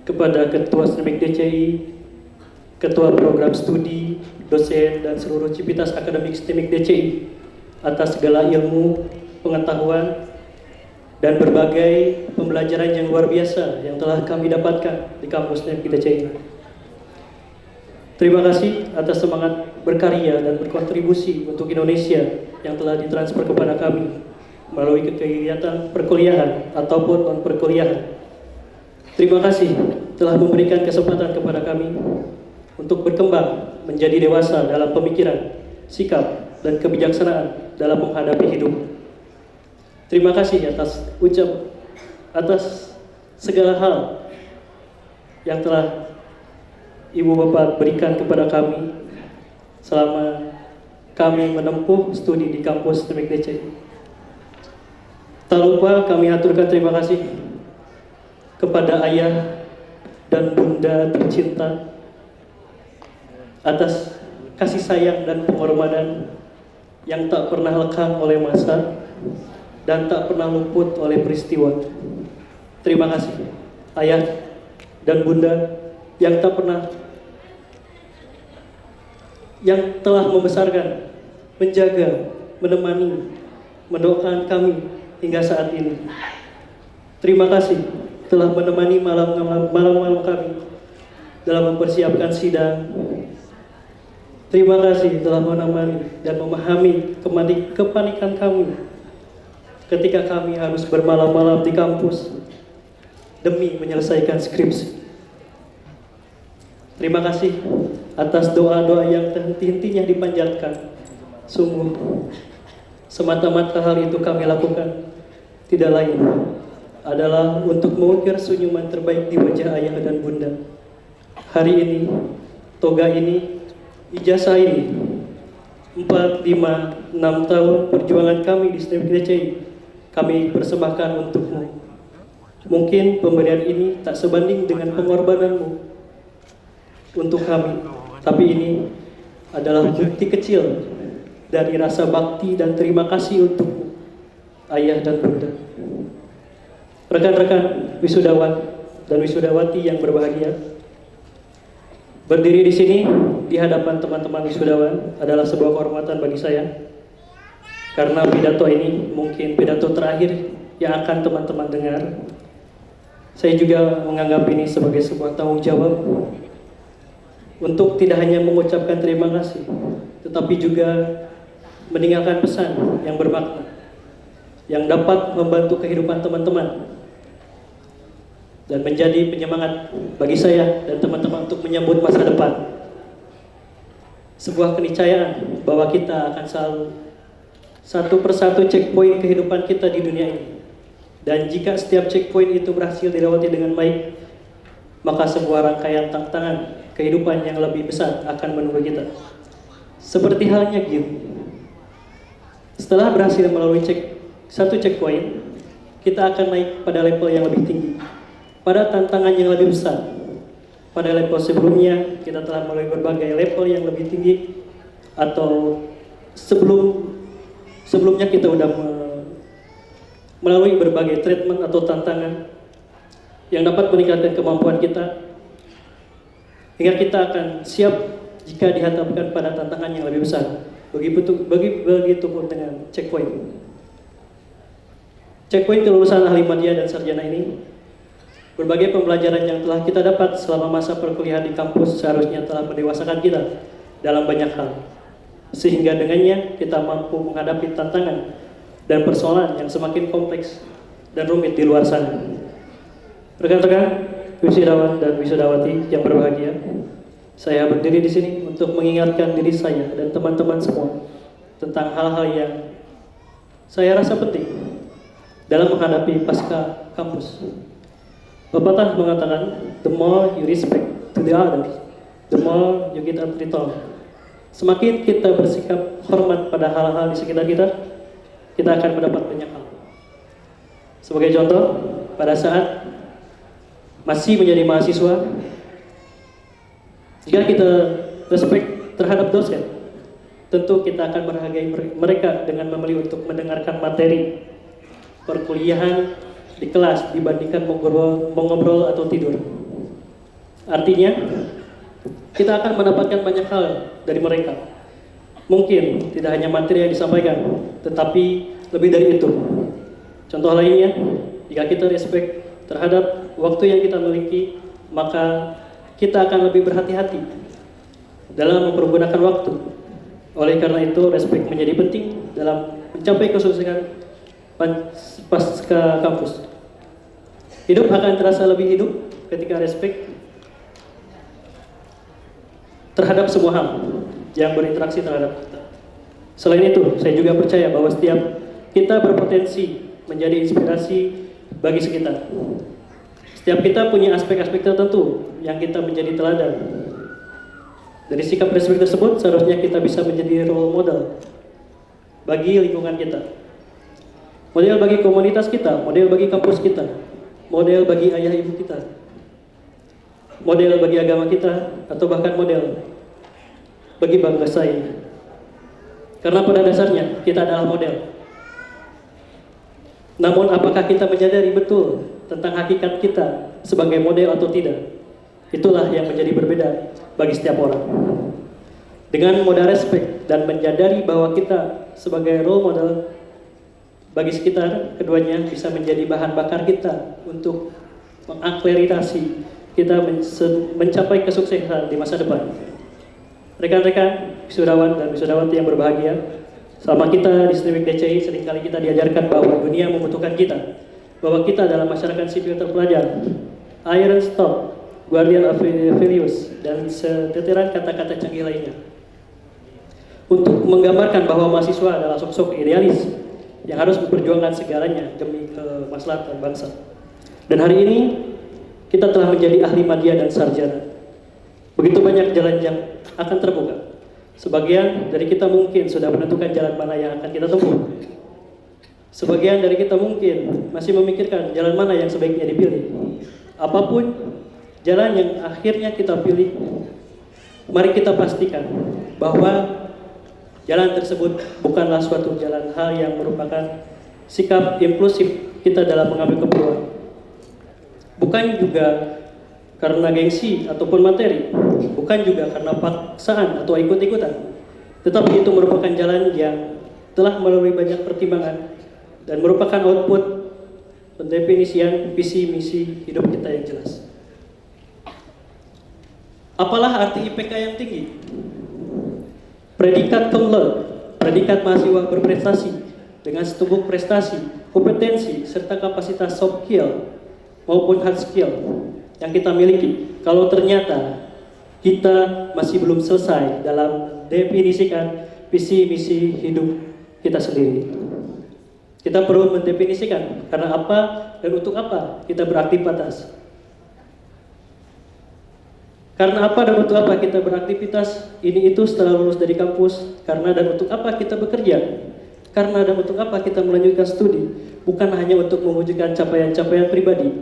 kepada Ketua SNEMIK DCI, Ketua Program Studi, dosen, dan seluruh civitas akademik SNEMIK DCI atas segala ilmu, pengetahuan, dan berbagai pembelajaran yang luar biasa yang telah kami dapatkan di kampus SNEMIK DCI. Terima kasih atas semangat berkarya dan berkontribusi untuk Indonesia yang telah ditransfer kepada kami melalui kegiatan perkuliahan ataupun non-perkuliahan. Terima kasih telah memberikan kesempatan kepada kami untuk berkembang menjadi dewasa dalam pemikiran, sikap, dan kebijaksanaan dalam menghadapi hidup. Terima kasih atas segala hal yang telah Ibu Bapak berikan kepada kami selama kami menempuh studi di kampus SNEMIK DCI. Tak lupa kami aturkan terima kasih kepada ayah dan bunda tercinta atas kasih sayang dan pengorbanan yang tak pernah lekang oleh masa dan tak pernah luput oleh peristiwa. Terima kasih ayah dan bunda yang telah membesarkan, menjaga, menemani, mendoakan kami hingga saat ini. Terima kasih telah menemani malam-malam kami dalam mempersiapkan sidang. Terima kasih telah menemani dan memahami kepanikan kami ketika kami harus bermalam-malam di kampus demi menyelesaikan skripsi. Terima kasih atas doa-doa yang henti-hentinya dipanjatkan. Sungguh semata-mata hal itu kami lakukan tidak lain adalah untuk mengukir senyuman terbaik di wajah ayah dan bunda. Hari ini, toga ini, ijazah ini, 4, 5, 6 tahun perjuangan kami di SNEMIK DCI, kami persembahkan untukmu. Mungkin pemberian ini tak sebanding dengan pengorbananmu untuk kami, tapi ini adalah bukti kecil dari rasa bakti dan terima kasih untukmu, ayah dan bunda. Rekan-rekan wisudawan dan wisudawati yang berbahagia, berdiri di sini di hadapan teman-teman wisudawan adalah sebuah kehormatan bagi saya, karena pidato ini mungkin pidato terakhir yang akan teman-teman dengar. Saya juga menganggap ini sebagai sebuah tanggung jawab untuk tidak hanya mengucapkan terima kasih, tetapi juga meninggalkan pesan yang bermakna, yang dapat membantu kehidupan teman-teman dan menjadi penyemangat bagi saya dan teman-teman untuk menyambut masa depan. Sebuah keniscayaan bahwa kita akan selalu satu persatu checkpoint kehidupan kita di dunia ini. Dan jika setiap checkpoint itu berhasil dilewati dengan baik, maka sebuah rangkaian tantangan kehidupan yang lebih besar akan menunggu kita. Seperti halnya game. Setelah berhasil melalui satu checkpoint, kita akan naik pada level yang lebih tinggi, pada tantangan yang lebih besar. Pada level sebelumnya, kita telah melalui berbagai level yang lebih tinggi, atau sebelumnya kita udah melalui berbagai treatment atau tantangan yang dapat meningkatkan kemampuan kita, hingga kita akan siap jika dihadapkan pada tantangan yang lebih besar. Begitu pun dengan checkpoint. Checkpoint kelulusan ahli media dan sarjana ini, berbagai pembelajaran yang telah kita dapat selama masa perkuliahan di kampus seharusnya telah mendewasakan kita dalam banyak hal, sehingga dengannya kita mampu menghadapi tantangan dan persoalan yang semakin kompleks dan rumit di luar sana. Rekan-rekan, wisudawan dan wisudawati yang berbahagia, saya berdiri di sini untuk mengingatkan diri saya dan teman-teman semua tentang hal-hal yang saya rasa penting dalam menghadapi pasca kampus. Pepatah mengatakan, the more you respect to the others, the more you get a return. Semakin kita bersikap hormat pada hal-hal di sekitar kita akan mendapat banyak hal. Sebagai contoh, pada saat masih menjadi mahasiswa, jika kita respect terhadap dosen, tentu kita akan menghargai mereka dengan memilih untuk mendengarkan materi perkuliahan di kelas dibandingkan mengobrol atau tidur. Artinya, kita akan mendapatkan banyak hal dari mereka. Mungkin tidak hanya materi yang disampaikan, tetapi lebih dari itu. Contoh lainnya, jika kita respect terhadap waktu yang kita miliki, maka kita akan lebih berhati-hati dalam mempergunakan waktu. Oleh karena itu, respect menjadi penting dalam mencapai kesuksesan pasca kampus. Hidup akan terasa lebih hidup ketika respect terhadap semua hal yang berinteraksi terhadap kita. Selain itu, saya juga percaya bahwa setiap kita berpotensi menjadi inspirasi bagi sekitar. Setiap kita punya aspek-aspek tertentu yang kita menjadi teladan. Dari sikap respect tersebut, seharusnya kita bisa menjadi role model bagi lingkungan kita. Model bagi komunitas kita, model bagi kampus kita, model bagi ayah ibu kita, model bagi agama kita, atau bahkan model bagi bangsa ini. Karena pada dasarnya kita adalah model. Namun apakah kita menyadari betul tentang hakikat kita sebagai model atau tidak? Itulah yang menjadi berbeda bagi setiap orang. Dengan modal respect dan menyadari bahwa kita sebagai role model bagi sekitar, keduanya bisa menjadi bahan bakar kita untuk mengakselerasi kita mencapai kesuksesan di masa depan. Rekan-rekan wisudawan dan wisudawati yang berbahagia, selama kita di STIMIK DCI seringkali kita diajarkan bahwa dunia membutuhkan kita, bahwa kita adalah masyarakat sipil terpelajar, iron stock, guardian of values, dan seteteran kata-kata canggih lainnya, untuk menggambarkan bahwa mahasiswa adalah sosok idealis yang harus memperjuangkan segalanya demi kemaslahatan bangsa. Dan hari ini kita telah menjadi ahli media dan sarjana. Begitu banyak jalan yang akan terbuka. Sebagian dari kita mungkin sudah menentukan jalan mana yang akan kita tempuh. Sebagian dari kita mungkin masih memikirkan jalan mana yang sebaiknya dipilih. Apapun jalan yang akhirnya kita pilih, mari kita pastikan bahwa jalan tersebut bukanlah suatu jalan hal yang merupakan sikap impulsif kita dalam mengambil keputusan. Bukan juga karena gengsi ataupun materi, bukan juga karena paksaan atau ikut-ikutan, tetapi itu merupakan jalan yang telah melalui banyak pertimbangan dan merupakan output pendefinisian visi misi hidup kita yang jelas. Apalah arti IPK yang tinggi? Predikat cum laude, predikat mahasiswa berprestasi dengan setumpuk prestasi, kompetensi, serta kapasitas soft skill maupun hard skill yang kita miliki. Kalau ternyata kita masih belum selesai dalam definisikan visi misi hidup kita sendiri, kita perlu mendefinisikan karena apa dan untuk apa kita beraktivitas. Karena apa dan untuk apa kita beraktivitas ini itu setelah lulus dari kampus, karena dan untuk apa kita bekerja, karena dan untuk apa kita melanjutkan studi, bukan hanya untuk mewujudkan capaian-capaian pribadi,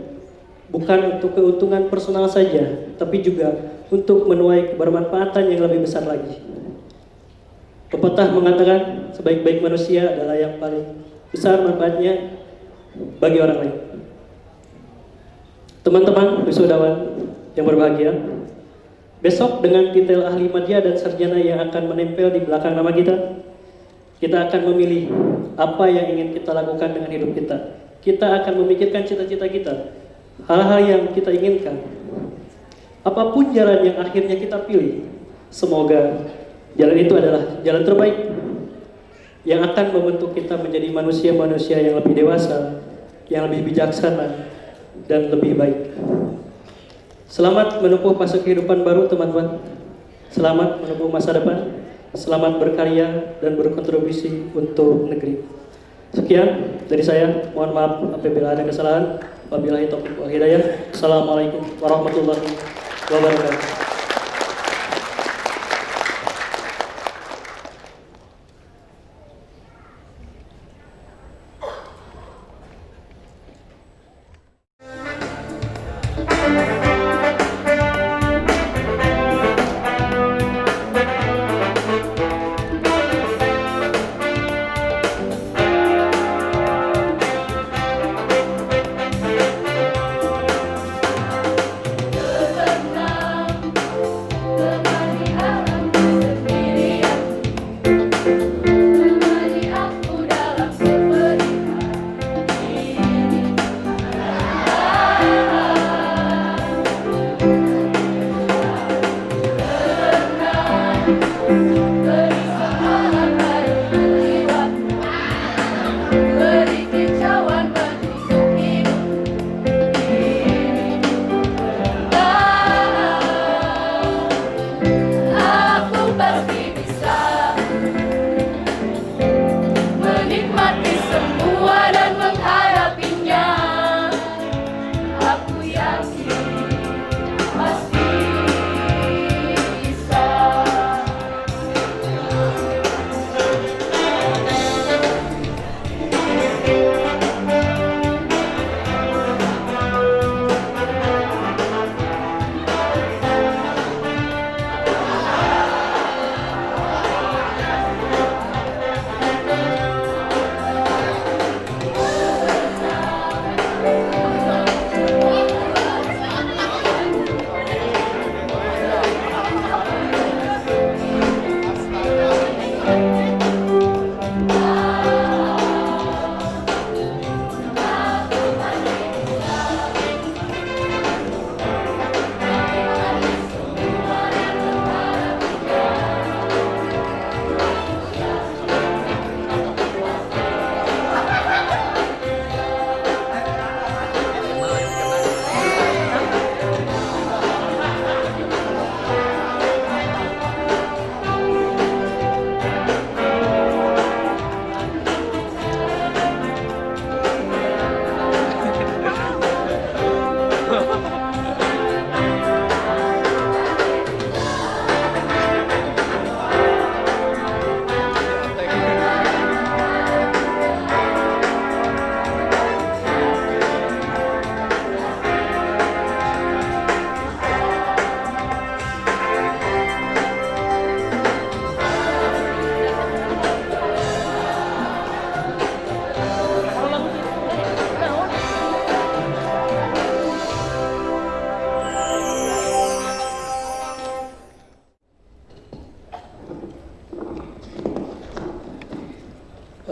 bukan untuk keuntungan personal saja, tapi juga untuk menuai kebermanfaatan yang lebih besar lagi. Pepatah mengatakan sebaik-baik manusia adalah yang paling besar manfaatnya bagi orang lain. Teman-teman wisudawan yang berbahagia, besok dengan titel ahli madya dan sarjana yang akan menempel di belakang nama kita akan memilih apa yang ingin kita lakukan dengan hidup kita. Kita akan memikirkan cita-cita kita, hal-hal yang kita inginkan. Apapun jalan yang akhirnya kita pilih, semoga jalan itu adalah jalan terbaik yang akan membentuk kita menjadi manusia-manusia yang lebih dewasa, yang lebih bijaksana, dan lebih baik. Selamat menempuh fase kehidupan baru teman-teman. Selamat menempuh masa depan. Selamat berkarya dan berkontribusi untuk negeri. Sekian dari saya. Mohon maaf apabila ada kesalahan. Wabillahi taufiq wal hidayah. Assalamualaikum warahmatullahi wabarakatuh.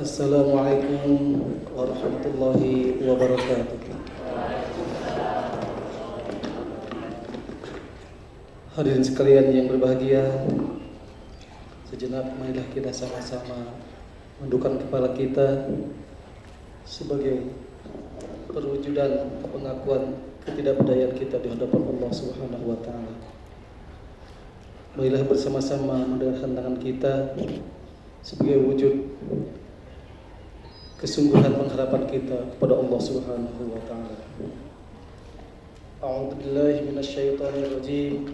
Assalamualaikum warahmatullahi wabarakatuh. Hadirin sekalian yang berbahagia, sejenak marilah kita sama-sama menundukkan kepala kita sebagai perwujudan pengakuan ketidakberdayaan kita di hadapan Allah Subhanahu wa taala. Marilah bersama-sama mendekatkan tangan kita sebagai wujud kesungguhan pengharapan kita kepada Allah Subhanahu wa taala. A'udzu billahi minasyaitonir rajim.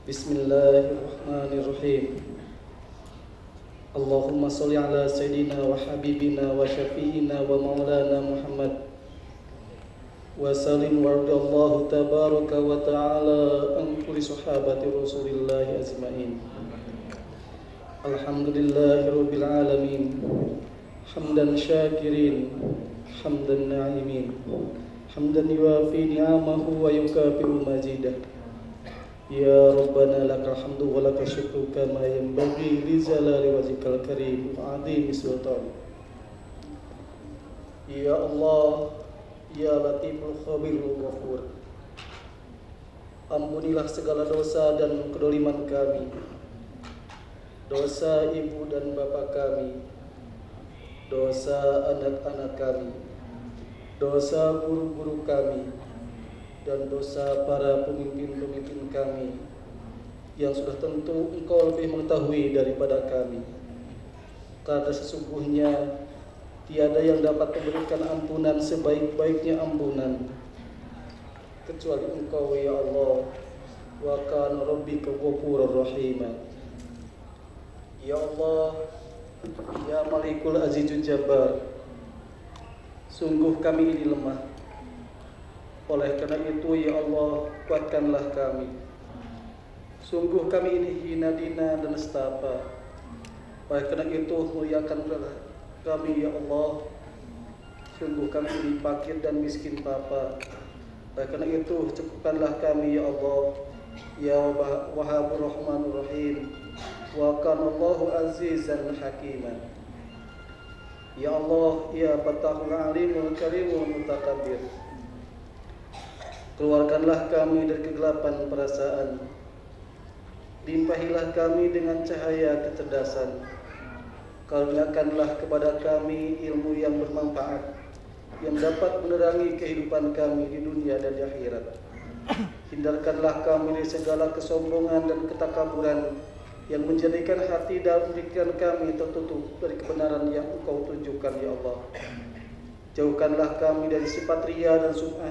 Bismillahirrahmanirrahim. Allahumma shalli ala sayyidina wa habibina wa syafi'ina wa maulana Muhammad wa sallim warḍallahu tabaraka wa ta'ala an kulli sahabati Rasulillah ajma'in. Alhamdulillahirabbil alamin. Hamdan syakirin, hamdan na'imin, hamdan yuafi ni'amahu wa yukafi'u mazidah. Ya Rabbana lakal hamdu wa lakal syukru kama yanbaghi li jalali wajhikal karim wa 'azimi sultan. Ya Allah, ya Latiful Khabirul Ghafur, ampunilah segala dosa dan kedoliman kami, dosa ibu dan bapak kami, dosa anak-anak kami, dosa guru-guru kami, dan dosa para pemimpin-pemimpin kami yang sudah tentu Engkau lebih mengetahui daripada kami. Karena sesungguhnya tiada yang dapat memberikan ampunan sebaik-baiknya ampunan kecuali Engkau ya Allah. Wa kana rabbika ghafurur rahima. Ya Allah, ya Malikul Azizul Jabbar, sungguh kami ini lemah. Oleh karena itu ya Allah, kuatkanlah kami. Sungguh kami ini hina dina dan nestapa. Oleh karena itu muliakanlah kami ya Allah. Sungguh kami ini fakir dan miskin papa. Oleh karena itu cukupkanlah kami ya Allah. Ya Wahhabur Rahmanur Rahim. Wa kana Allahu azizan hakiman. Ya Allah, ya Fatahul Alimul Karimul Mutakabbir, keluarkanlah kami dari kegelapan perasaan. Limpahilah kami dengan cahaya kecerdasan. Karuniakanlah kepada kami ilmu yang bermanfaat, yang dapat menerangi kehidupan kami di dunia dan di akhirat. Hindarkanlah kami dari segala kesombongan dan ketakaburan yang menjadikan hati dan pikiran kami tertutup dari kebenaran yang Engkau tunjukkan ya Allah. Jauhkanlah kami dari sifat riya dan sum'ah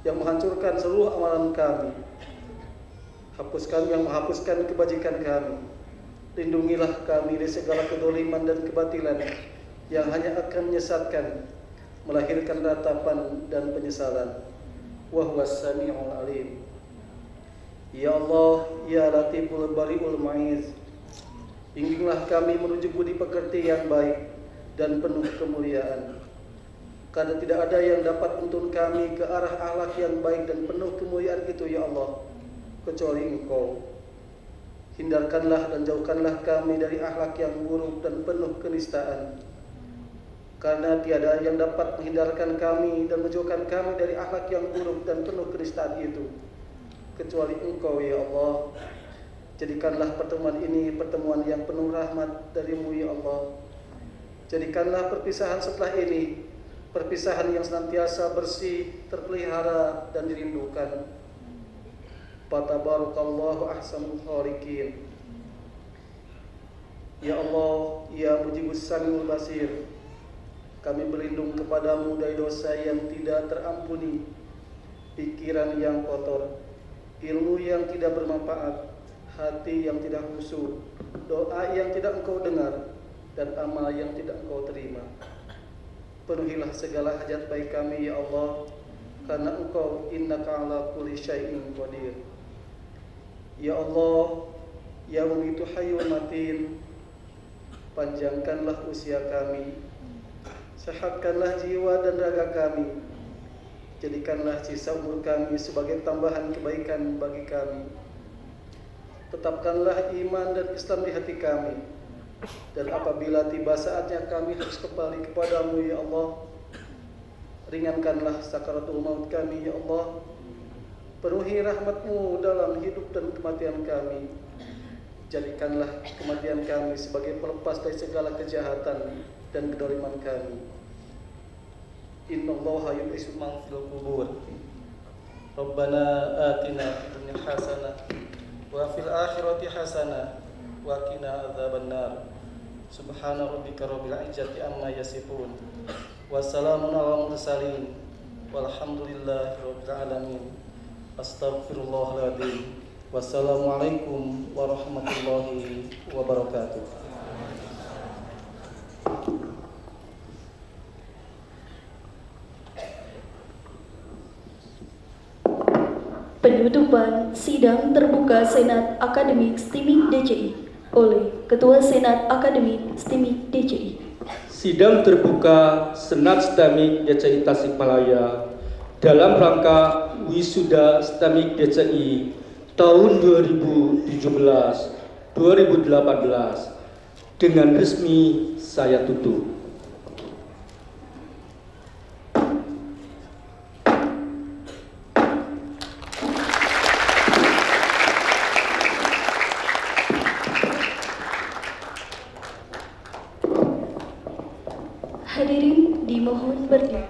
yang menghancurkan seluruh amalan kami. Hapuskan yang menghapuskan kebajikan kami. Lindungilah kami dari segala kedoliman dan kebatilan yang hanya akan menyesatkan, melahirkan ratapan dan penyesalan. Wa huwas sami'ul alim. Ya Allah, ya Latiful Bari'ul Ma'iz, bimbinglah kami menuju budi pekerti yang baik dan penuh kemuliaan. Karena tidak ada yang dapat menuntun kami ke arah akhlak yang baik dan penuh kemuliaan itu ya Allah, kecuali Engkau. Hindarkanlah dan jauhkanlah kami dari akhlak yang buruk dan penuh kenistaan. Karena tiada yang dapat menghindarkan kami dan menjauhkan kami dari akhlak yang buruk dan penuh kenistaan itu, kecuali Engkau ya Allah. Jadikanlah pertemuan ini pertemuan yang penuh rahmat darimu ya Allah. Jadikanlah perpisahan setelah ini perpisahan yang senantiasa bersih, terpelihara dan dirindukan. Fatabarakallahu ahsanul khaliqin. Ya Allah, ya Mujibus Samiul Basir, kami berlindung kepadamu dari dosa yang tidak terampuni, pikiran yang kotor, ilmu yang tidak bermanfaat, hati yang tidak khusyuk, doa yang tidak Engkau dengar, dan amal yang tidak Engkau terima. Penuhilah segala hajat baik kami ya Allah, karena Engkau innaka ala kulli syai'in qadir. Ya Allah, ya Mumitu Hayyul Matin, panjangkanlah usia kami, sehatkanlah jiwa dan raga kami. Jadikanlah sisa umur kami sebagai tambahan kebaikan bagi kami. Tetapkanlah iman dan Islam di hati kami. Dan apabila tiba saatnya kami harus kembali kepadamu ya Allah, ringankanlah sakaratul maut kami ya Allah. Penuhi rahmat-Mu dalam hidup dan kematian kami. Jadikanlah kematian kami sebagai pelepas dari segala kejahatan dan kedoliman kami. Innallaha yuhibbu man fil qubur. Rabbana atina fid dunya hasanah wa fil akhirati hasanah wa qina adzabannar. Subhana rabbika rabbil izzati amma yasifun. Wassalamun ala mursalin. Walhamdulillahi rabbil alamin. Astaghfirullahaladzim. Wassalamualaikum warahmatullahi wabarakatuh. Penutupan Sidang Terbuka Senat Akademik STIMIK DCI oleh Ketua Senat Akademik STEMIK DCI. Sidang terbuka Senat STEMIK DCI Tasikmalaya dalam rangka wisuda STEMIK DCI tahun 2017-2018 dengan resmi saya tutup. Hadirin dimohon berdiri.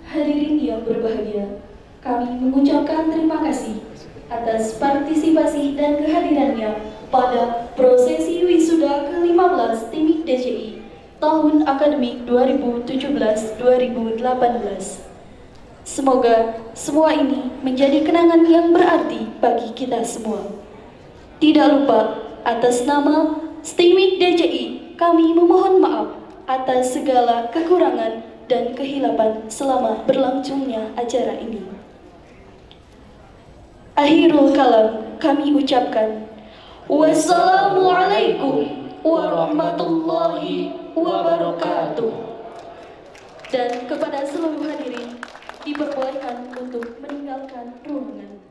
Hadirin yang berbahagia, kami mengucapkan terima kasih atas partisipasi dan kehadirannya pada prosesi wisuda ke-15 STEMIK DCI tahun akademik 2017-2018. Semoga semua ini menjadi kenangan yang berarti bagi kita semua. Tidak lupa, atas nama STEMIK DCI, kami memohon maaf atas segala kekurangan dan kehilapan selama berlangsungnya acara ini. Akhirul kalam, kami ucapkan wassalamualaikum warahmatullahi wabarakatuh. Dan kepada seluruh hadirin diperbolehkan untuk meninggalkan ruangan.